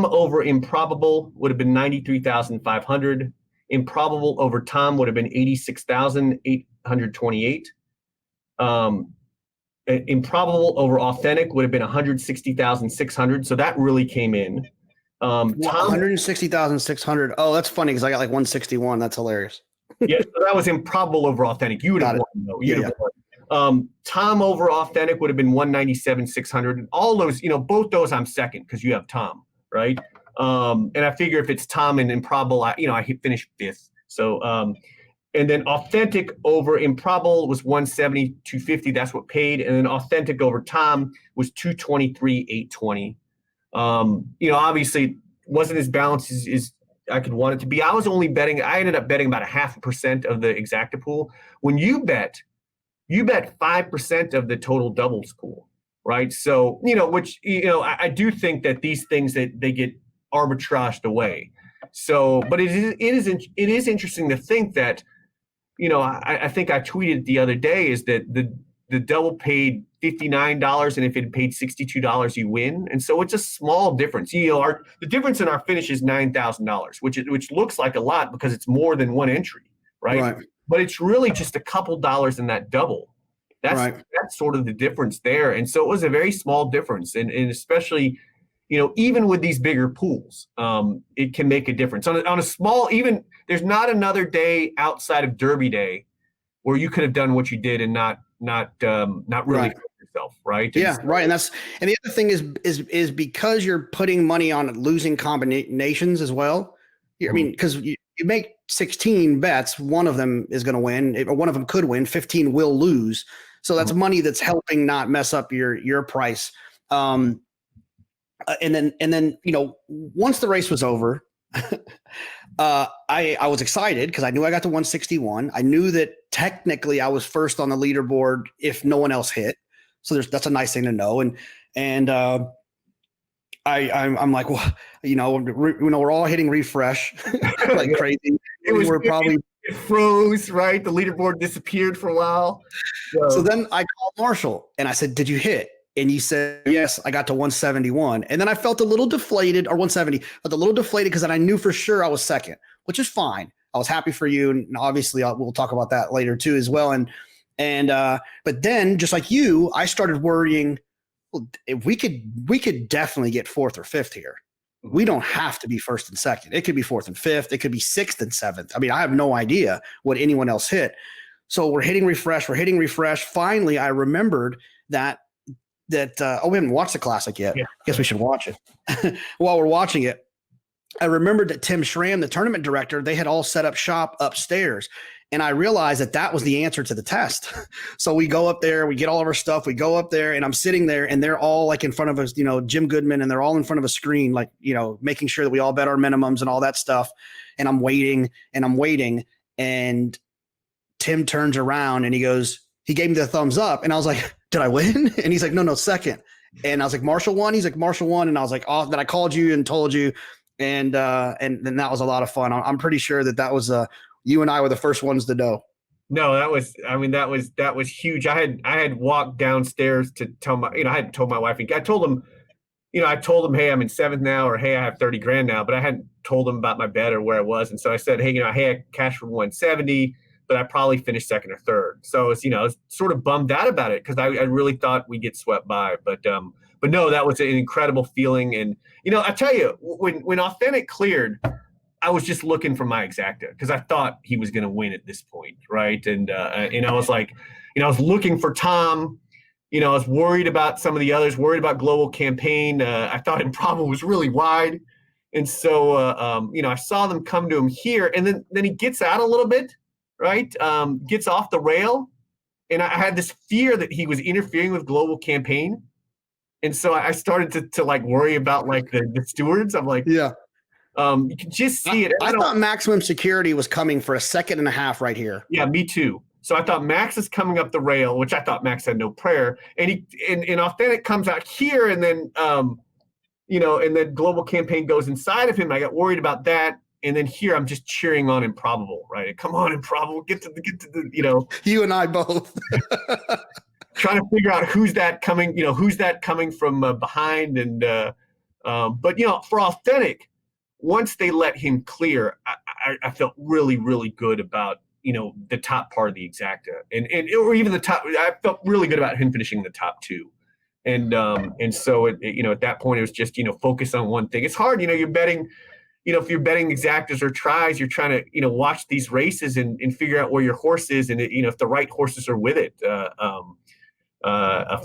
over improbable would have been 93,500. Improbable over Tom would have been 86,828. Improbable over authentic would have been 160,600. So that really came in. Tom, 160,600. Oh, that's funny because I got like 161. That's hilarious. Yeah, so that was improbable over authentic. You would have won, though. Tom over authentic would have been 197,600. And all those, both those I'm second because you have Tom, right? And I figure if it's Tom and improbable, I finished 5th. So, and then authentic over improbable was 170,250. That's what paid. And then authentic over Tom was 223,820. Obviously wasn't as balanced as I could want it to be. I ended up betting about 0.5% of the exacta pool. When you bet 5% of the total doubles pool, right? So, I do think that these things that they get arbitraged away. So, but it is interesting to think that, I think I tweeted the other day is that the double paid $59, and if it had paid $62, you win. And so it's a small difference. The difference in our finish is $9,000, which looks like a lot because it's more than one entry, right? But it's really just a couple dollars in that double. That's sort of the difference there. And so it was a very small difference, and especially, even with these bigger pools, it can make a difference. On a small, even there's not another day outside of Derby Day where you could have done what you did and not really hurt yourself, right? Yeah, right. And the other thing is because you're putting money on losing combinations as well. I mean, because you make 16 bets, one of them is going to win, or one of them could win. 15 will lose. So that's money that's helping not mess up your price. And then once the race was over, I was excited because I knew I got to 161. I knew that technically I was first on the leaderboard if no one else hit. So that's a nice thing to know. And I'm like, well, we're all hitting refresh like crazy. It froze, right? The leaderboard disappeared for a while. So then I called Marshall and I said, "Did you hit?" And he said, "Yes, I got to 171." And then I felt a little deflated, or 170, but a little deflated because then I knew for sure I was second, which is fine. I was happy for you. And obviously we'll talk about that later too as well. But then just like you, I started worrying, well, if we could definitely get fourth or fifth here. We don't have to be first and second. It could be fourth and fifth. It could be sixth and seventh. I mean, I have no idea what anyone else hit. So we're hitting refresh. Finally, I remembered that we haven't watched the classic yet. Yeah. I guess we should watch it. While we're watching it, I remembered that Tim Schramm, the tournament director, they had all set up shop upstairs. And I realized that was the answer to the test. So we go up there, we get all of our stuff, we go up there, and I'm sitting there, and they're all like in front of us, Jim Goodman, and they're all in front of a screen, like, making sure that we all bet our minimums and all that stuff. And I'm waiting, and Tim turns around and he gave me the thumbs up, and I was like, "Did I win?" And he's like, "No, second." And I was like, "Marshall won?" He's like, "Marshall won." And I was like, "Oh, that I called you and told you." And then that was a lot of fun. I'm pretty sure that was you and I were the first ones to know. No, that was huge. I had walked downstairs to tell I hadn't told my wife. I told him, hey, I'm in seventh now, or hey, I have 30 grand now, but I hadn't told him about my bet or where I was. And so I said, hey, I cashed for 170, but I probably finished second or third. So I was sort of bummed out about it because I really thought we'd get swept by. But no, that was an incredible feeling. And, I tell you, when Authentic cleared, I was just looking for my exacta because I thought he was going to win at this point, right? And I was like, I was looking for Tom. I was worried about some of the others, worried about Global Campaign. I thought Improbable was really wide. And so, I saw them come to him here. And then he gets out a little bit, right? Gets off the rail. And I had this fear that he was interfering with Global Campaign. And so I started to like worry about like the stewards. I'm like, yeah. You can just see it. I thought maximum security was coming for a second and a half right here. Yeah, me too. So I thought Max is coming up the rail, which I thought Max had no prayer. And and Authentic comes out here, and then and then Global Campaign goes inside of him. I got worried about that. And then here I'm just cheering on Improbable, right? Come on, Improbable, get to the. You and I both. Trying to figure out who's that coming from behind. And but for Authentic, once they let him clear, I felt really, really good about, the top part of the exacta or even the top. I felt really good about him finishing the top two. And so, at that point, it was just, focus on one thing. It's hard, you're betting, if you're betting exactas or tries, you're trying to, watch these races and figure out where your horse is. And, if the right horses are with it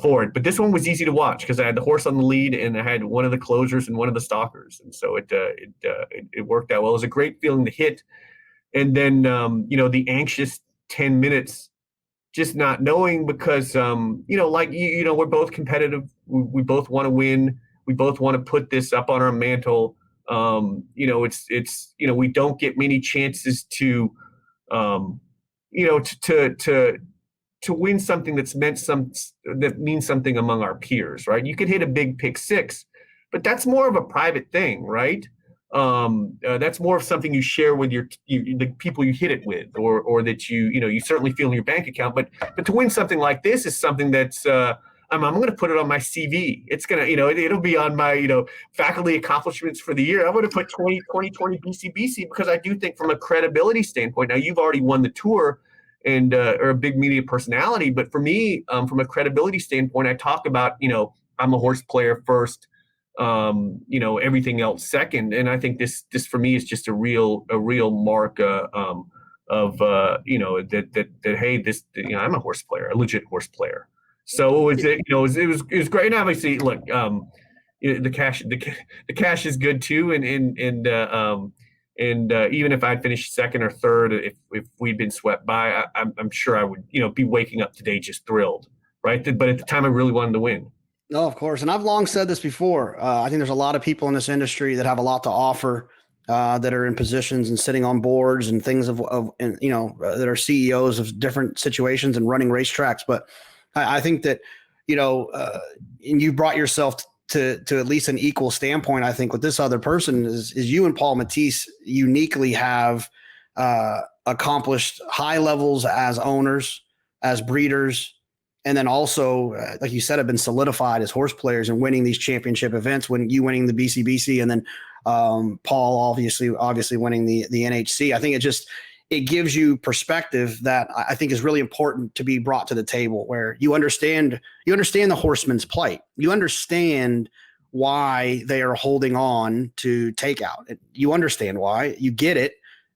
for it. But this one was easy to watch because I had the horse on the lead and I had one of the closers and one of the stalkers. And so it worked out well. It was a great feeling to hit. And then, the anxious 10 minutes, just not knowing because, we're both competitive. We both want to win. We both want to put this up on our mantle. We don't get many chances to win something that means something among our peers, right? You could hit a big pick six, but that's more of a private thing, right? that's more of something you share with the people you hit it with, or that you certainly feel in your bank account. But to win something like this is something that's I'm going to put it on my CV. It's going to, it'll be on my, faculty accomplishments for the year. I'm going to put 2020 BCBC, because I do think from a credibility standpoint, now you've already won the tour and are a big media personality. But for me, from a credibility standpoint, I talk about, I'm a horse player first, everything else second. And I think this for me is just a real mark of, that, hey, I'm a horse player, a legit horse player. So it was great. And obviously, look, the cash is good too. And even if I'd finished second or third, if we'd been swept by, I'm sure I would, be waking up today just thrilled, right? But at the time, I really wanted to win. No, of course. And I've long said this before. I think there's a lot of people in this industry that have a lot to offer, that are in positions and sitting on boards and things that are CEOs of different situations and running racetracks. But I think that, and you brought yourself to at least an equal standpoint. I think with this other person is you and Paul Matisse uniquely have accomplished high levels as owners, as breeders, and then also, like you said, have been solidified as horse players and winning these championship events. When you winning the BCBC, and then Paul obviously winning the NHC. I think it gives you perspective that I think is really important to be brought to the table, where you understand the horseman's plight. You understand why they are holding on to takeout. You understand why. You get it.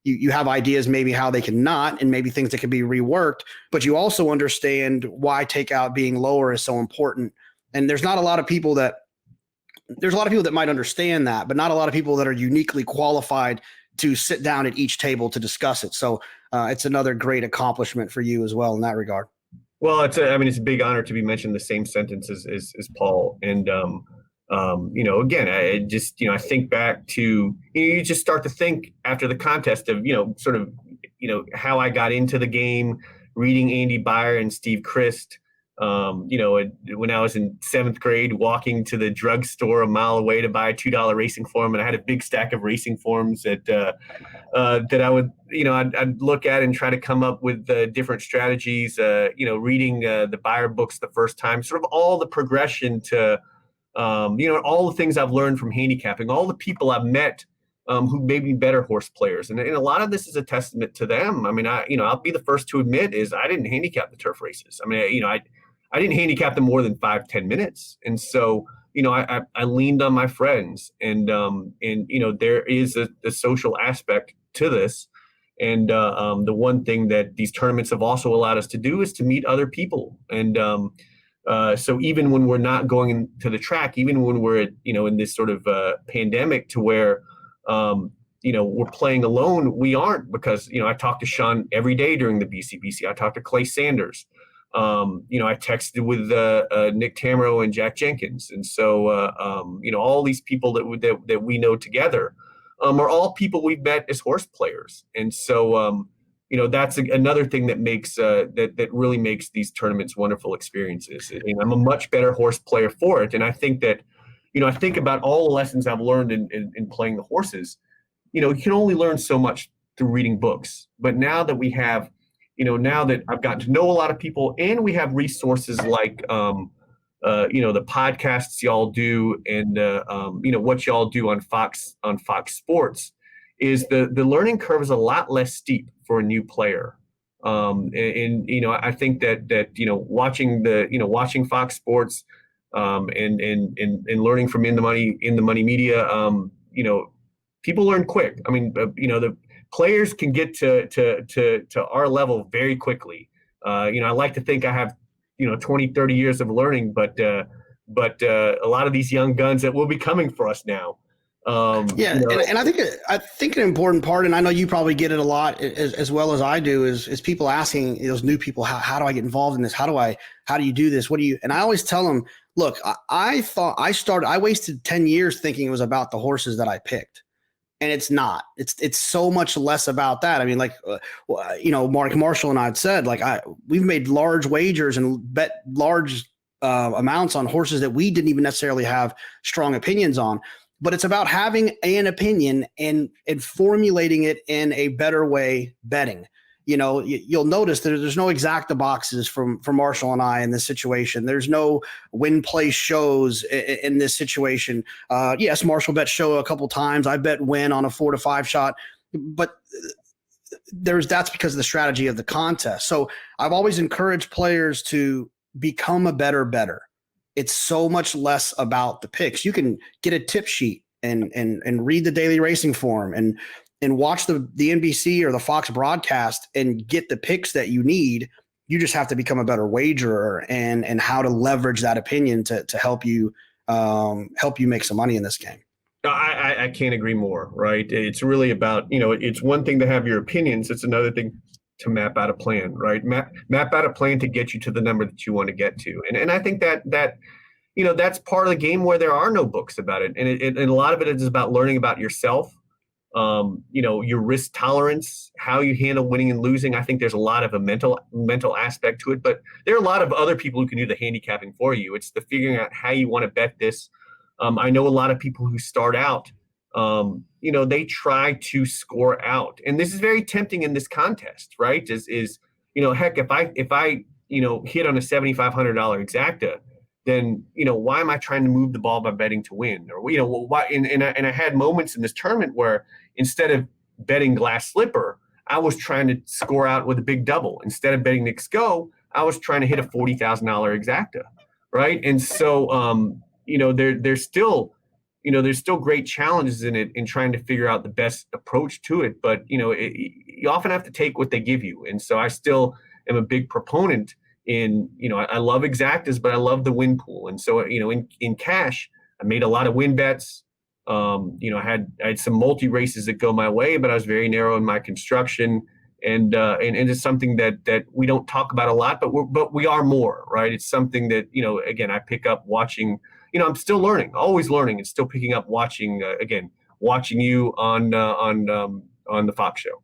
You have ideas maybe how they can not, and maybe things that can be reworked, but you also understand why takeout being lower is so important. And there's a lot of people that might understand that, but not a lot of people that are uniquely qualified to sit down at each table to discuss it. So it's another great accomplishment for you as well in that regard. Well, it's a big honor to be mentioned in the same sentence as Paul. And, again, I think back to, you just start to think after the contest of, how I got into the game, reading Andy Beyer and Steve Christ, when I was in 7th grade, walking to the drugstore a mile away to buy a $2 racing form. And I had a big stack of racing forms that I would, I'd look at and try to come up with different strategies, reading the Beyer books the first time, sort of all the progression to, all the things I've learned from handicapping, all the people I've met who made me better horse players. And a lot of this is a testament to them. I mean, I'll be the first to admit is I didn't handicap the turf races. I mean, I didn't handicap them more than 5-10 minutes. And so, I leaned on my friends, and there is a social aspect to this. And the one thing that these tournaments have also allowed us to do is to meet other people. And so even when we're not going to the track, even when we're in this sort of pandemic to where, we're playing alone, we aren't, because, I talk to Sean every day during the BCBC. I talk to Clay Sanders. I texted with Nick Tamero and Jack Jenkins. And so, all these people that we know together are all people we've met as horse players. And so, that's another thing that makes that really makes these tournaments wonderful experiences. And I'm a much better horse player for it. And I think that, I think about all the lessons I've learned in playing the horses. You can only learn so much through reading books. But now that we have, now that I've gotten to know a lot of people, and we have resources like, the podcasts y'all do, and what y'all do on Fox Sports, is the learning curve is a lot less steep for a new player. I think that watching Fox Sports, and learning from in the money media, people learn quick. I mean, the players can get to our level very quickly. I like to think I have 20, 30 years of learning, but a lot of these young guns that will be coming for us now. And I think an important part, and I know you probably get it a lot as well as I do, is people asking those new people, how do I get involved in this? How do you do this? And I always tell them, look, I wasted 10 years thinking it was about the horses that I picked. And it's not. It's so much less about that. I mean, Mark Marshall and I had said, we've made large wagers and bet large amounts on horses that we didn't even necessarily have strong opinions on. but it's about having an opinion and formulating it in a better way betting. You'll notice that there's no exacta boxes from Marshall and I in this situation. There's no win play shows in this situation. Yes, Marshall bet show a couple times. I bet win on a 4 to 5 shot, but that's because of the strategy of the contest. So I've always encouraged players to become a better bettor. It's so much less about the picks. You can get a tip sheet and read the daily racing form and watch the NBC or the Fox broadcast and get the picks that you need. You just have to become a better wagerer and how to leverage that opinion to help you make some money in this game. I can't agree more, right? It's really about, it's one thing to have your opinions. It's another thing to map out a plan, right? Map out a plan to get you to the number that you want to get to. And I think that that's part of the game where there are no books about it. And a lot of it is about learning about yourself. Your risk tolerance, how you handle winning and losing. I think there's a lot of a mental aspect to it, but there are a lot of other people who can do the handicapping for you. It's the figuring out how you want to bet this. I know a lot of people who start out, they try to score out, and this is very tempting in this contest, right? Heck, if I hit on a $7,500 exacta, then why am I trying to move the ball by betting to win? Or why? And I had moments in this tournament where instead of betting glass slipper, I was trying to score out with a big double. Instead of betting Knicks go, I was trying to hit a $40,000 exacta, right? And so there's still great challenges in it in trying to figure out the best approach to it. But you often have to take what they give you, and so I still am a big proponent. I love exactas, but I love the win pool. And so, in cash, I made a lot of win bets. I had some multi races that go my way, but I was very narrow in my construction. And it's something that we don't talk about a lot, but we are more, right? It's something that, again, I pick up watching, I'm still learning, always learning, and still picking up watching you on the Fox show.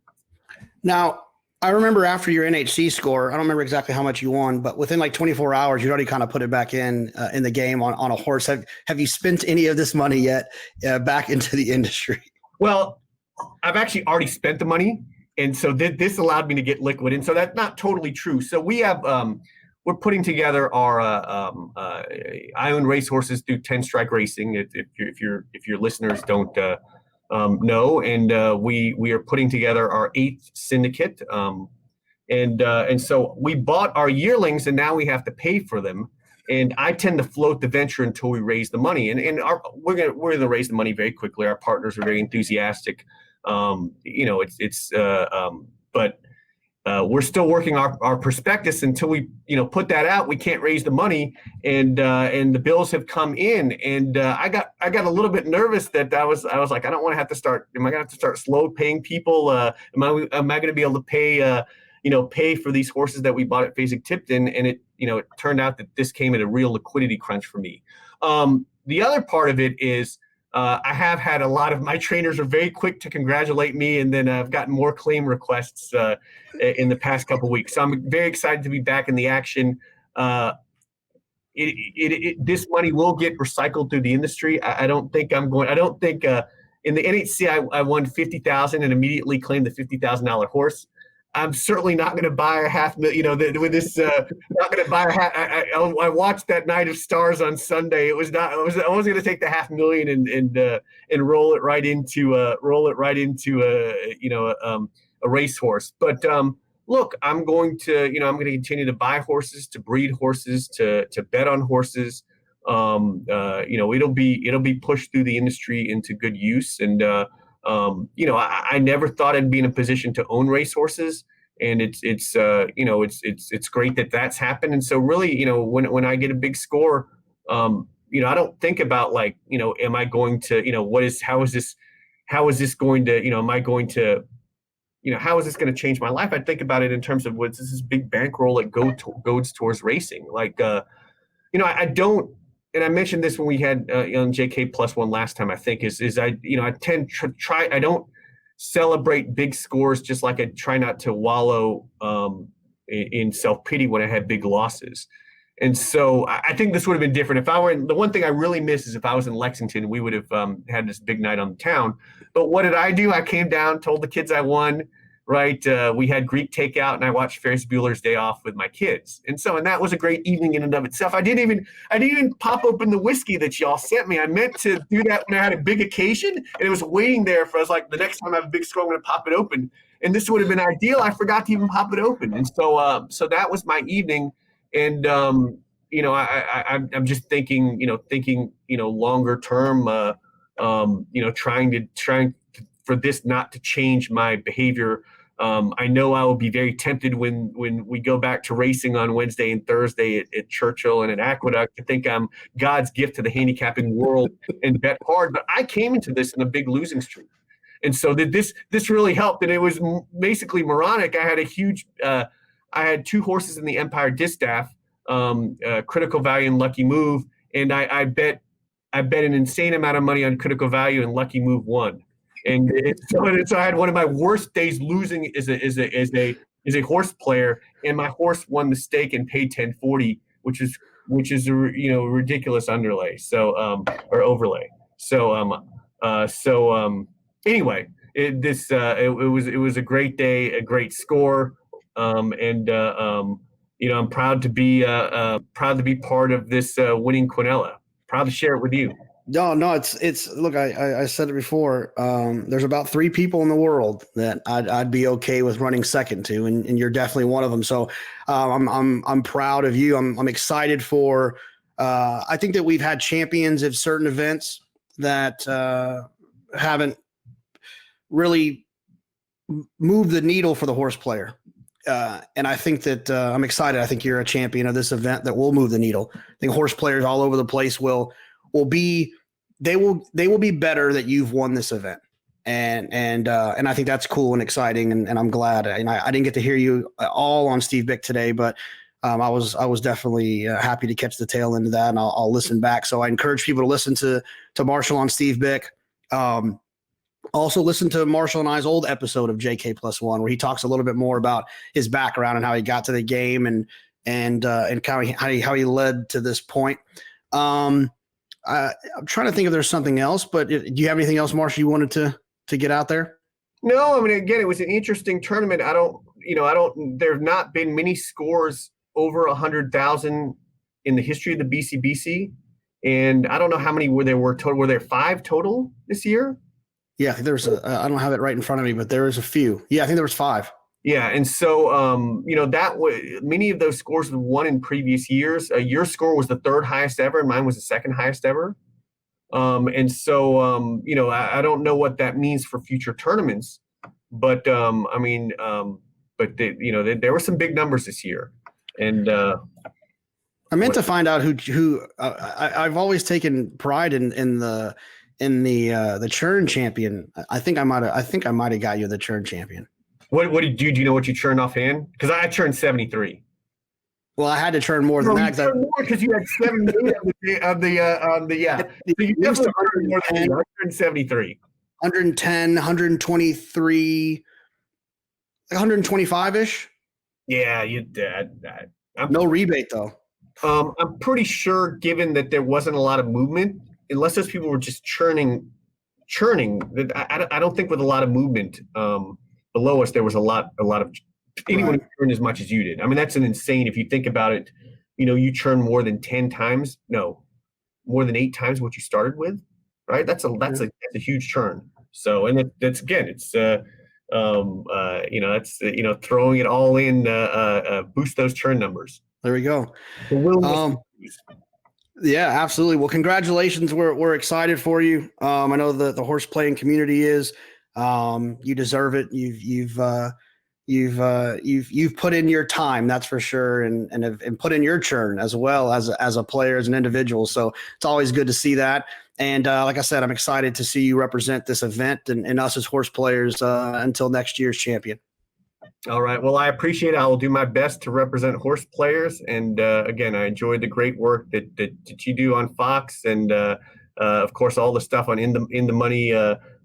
Now, I remember after your NHC score, I don't remember exactly how much you won, but within like 24 hours, you'd already kind of put it back in the game on a horse. Have you spent any of this money yet back into the industry? Well, I've actually already spent the money. And so this allowed me to get liquid. And so that's not totally true. So we have, we're putting together our, I own racehorses through 10 Strike Racing. If your listeners don't know, and we are putting together our 8th syndicate. And so we bought our yearlings, and now we have to pay for them. And I tend to float the venture until we raise the money. And we're gonna raise the money very quickly. Our partners are very enthusiastic. But we're still working our prospectus until we, put that out. We can't raise the money, and the bills have come in, and I got a little bit nervous that I was like, I don't want to have to start. Am I going to have to start slow paying people? Am I going to be able to pay for these horses that we bought at Fasig-Tipton? And it turned out that this came at a real liquidity crunch for me. The other part of it is, I have had a lot of my trainers are very quick to congratulate me, and then I've gotten more claim requests in the past couple of weeks. So I'm very excited to be back in the action. This money will get recycled through the industry. I don't think in the NHC I won $50,000 and immediately claimed the $50,000 horse. I'm certainly not going to buy a $500,000. With this, not going to buy I watched that Night of Stars on Sunday. I wasn't going to take the $500,000 and roll it right into a racehorse. But look, I'm going to continue to buy horses, to breed horses, to bet on horses. It'll be pushed through the industry into good use. And I never thought I'd be in a position to own racehorses, and it's great that that's happened. And so really, when I get a big score, I don't think about am I going to, how is this going to, am I going to, how is this going to change my life? I think about it in terms of what's this big bankroll that goes towards racing. I don't. And I mentioned this when we had on JK +1 last time, I think, is I tend to try, I don't celebrate big scores, just like I try not to wallow in self-pity when I had big losses. And so I think this would have been different. If I were the one thing I really miss is if I was in Lexington, we would have had this big night on the town. But what did I do? I came down, told the kids I won, right? We had Greek takeout, and I watched Ferris Bueller's Day Off with my kids. And that was a great evening in and of itself. I didn't even pop open the whiskey that y'all sent me. I meant to do that when I had a big occasion, and it was waiting there for us. Like, the next time I have a big score, I'm going to pop it open. And this would have been ideal. I forgot to even pop it open. And so that was my evening. And I'm just thinking longer term. Trying for this not to change my behavior. I know I will be very tempted when we go back to racing on Wednesday and Thursday at Churchill and at Aqueduct to think I'm God's gift to the handicapping world and bet hard. But I came into this in a big losing streak. And so this really helped. And it was basically moronic. I had two horses in the Empire Distaff, Critical Value and Lucky Move. And I bet an insane amount of money on Critical Value, and Lucky Move won. And so I had one of my worst days losing as a horse player, and my horse won the stake and paid 1040, which is a ridiculous underlay. So or overlay. Anyway, it was a great day, a great score, I'm proud to be part of this winning Quinella. Proud to share it with you. No, it's look, I said it before. There's about 3 people in the world that I'd be okay with running second to, and you're definitely one of them. So I'm proud of you. I'm excited for. I think that we've had champions of certain events that haven't really moved the needle for the horse player. And I think that I'm excited. I think you're a champion of this event that will move the needle. I think horse players all over the place will be better that you've won this event. And I think that's cool and exciting. And I'm glad. And I didn't get to hear you all on Steve Bick today, but I was definitely happy to catch the tail end of that, and I'll listen back. So I encourage people to listen to Marshall on Steve Bick. Also listen to Marshall and I's old episode of JK+1, where he talks a little bit more about his background and how he got to the game and how he led to this point. I'm trying to think if there's something else, but do you have anything else, Marshall, you wanted to get out there? No, I mean, again, it was an interesting tournament. There have not been many scores over 100,000 in the history of the BCBC. And I don't know how many there were total. Were there 5 total this year? Yeah, I think I don't have it right in front of me, but there was a few. Yeah, I think there was 5. Yeah, and so many of those scores were won in previous years. Your score was the 3rd highest ever, and mine was the 2nd highest ever. I don't know what that means for future tournaments, but there were some big numbers this year, and I meant to find out who I've always taken pride in the churn champion. I think I might have got you the churn champion. What did you do? You know what you churned offhand? Because I churned 73. Well, I had to churn more than that because you had 78 of the yeah. So you definitely churned more than me. I churned 73. 110, 123, 125-ish. Yeah, you did that. No rebate though. I'm pretty sure, given that there wasn't a lot of movement, unless those people were just churning. I don't think with a lot of movement below us there was a lot of anyone who churned as much as you did. I mean, that's an insane. If you think about it, you churn more than 10 times. No, more than 8 times what you started with, right? That's a huge churn. So, and that's again, it's throwing it all in, boost those churn numbers. There we go. Yeah, absolutely. Well, congratulations. We're excited for you. I know the horse playing community is. You deserve it. You've put in your time, that's for sure, and put in your churn as well as a player, as an individual. So it's always good to see that. And like I said, I'm excited to see you represent this event and us as horse players until next year's champion. All right. Well, I appreciate it. I will do my best to represent horse players. And again, I enjoyed the great work that you do on Fox, and of course, all the stuff on In the Money.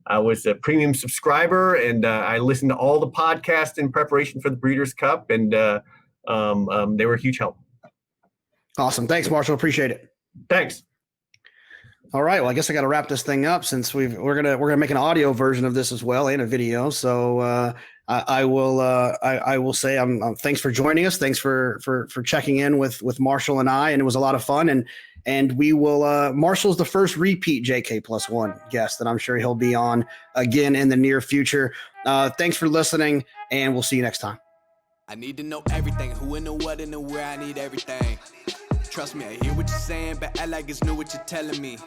I was a premium subscriber, and I listened to all the podcasts in preparation for the Breeders' Cup, and they were a huge help. Awesome. Thanks, Marshall. Appreciate it. Thanks. All right. Well, I guess I got to wrap this thing up since we're gonna make an audio version of this as well and a video. So I will say thanks for joining us. Thanks for checking in with Marshall and I, and it was a lot of fun. And we will. Marshall's the first repeat JK+1 guest, and I'm sure he'll be on again in the near future. Thanks for listening, and we'll see you next time. I need to know everything, who and the what and the where, I need everything. Trust me, I hear what you're saying, but act like it's new what you're telling me.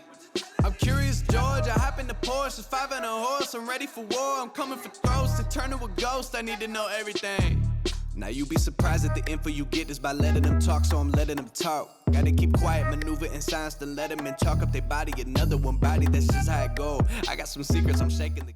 I'm curious, George, I hop in the Porsche, 5 and a horse, I'm ready for war, I'm coming for throats, to turn to a ghost, I need to know everything. Now you be surprised at the info you get is by letting them talk, so I'm letting them talk. Gotta keep quiet, maneuver in silence to let them in, chalk up their body, another one body, that's just how it go. I got some secrets, I'm shaking the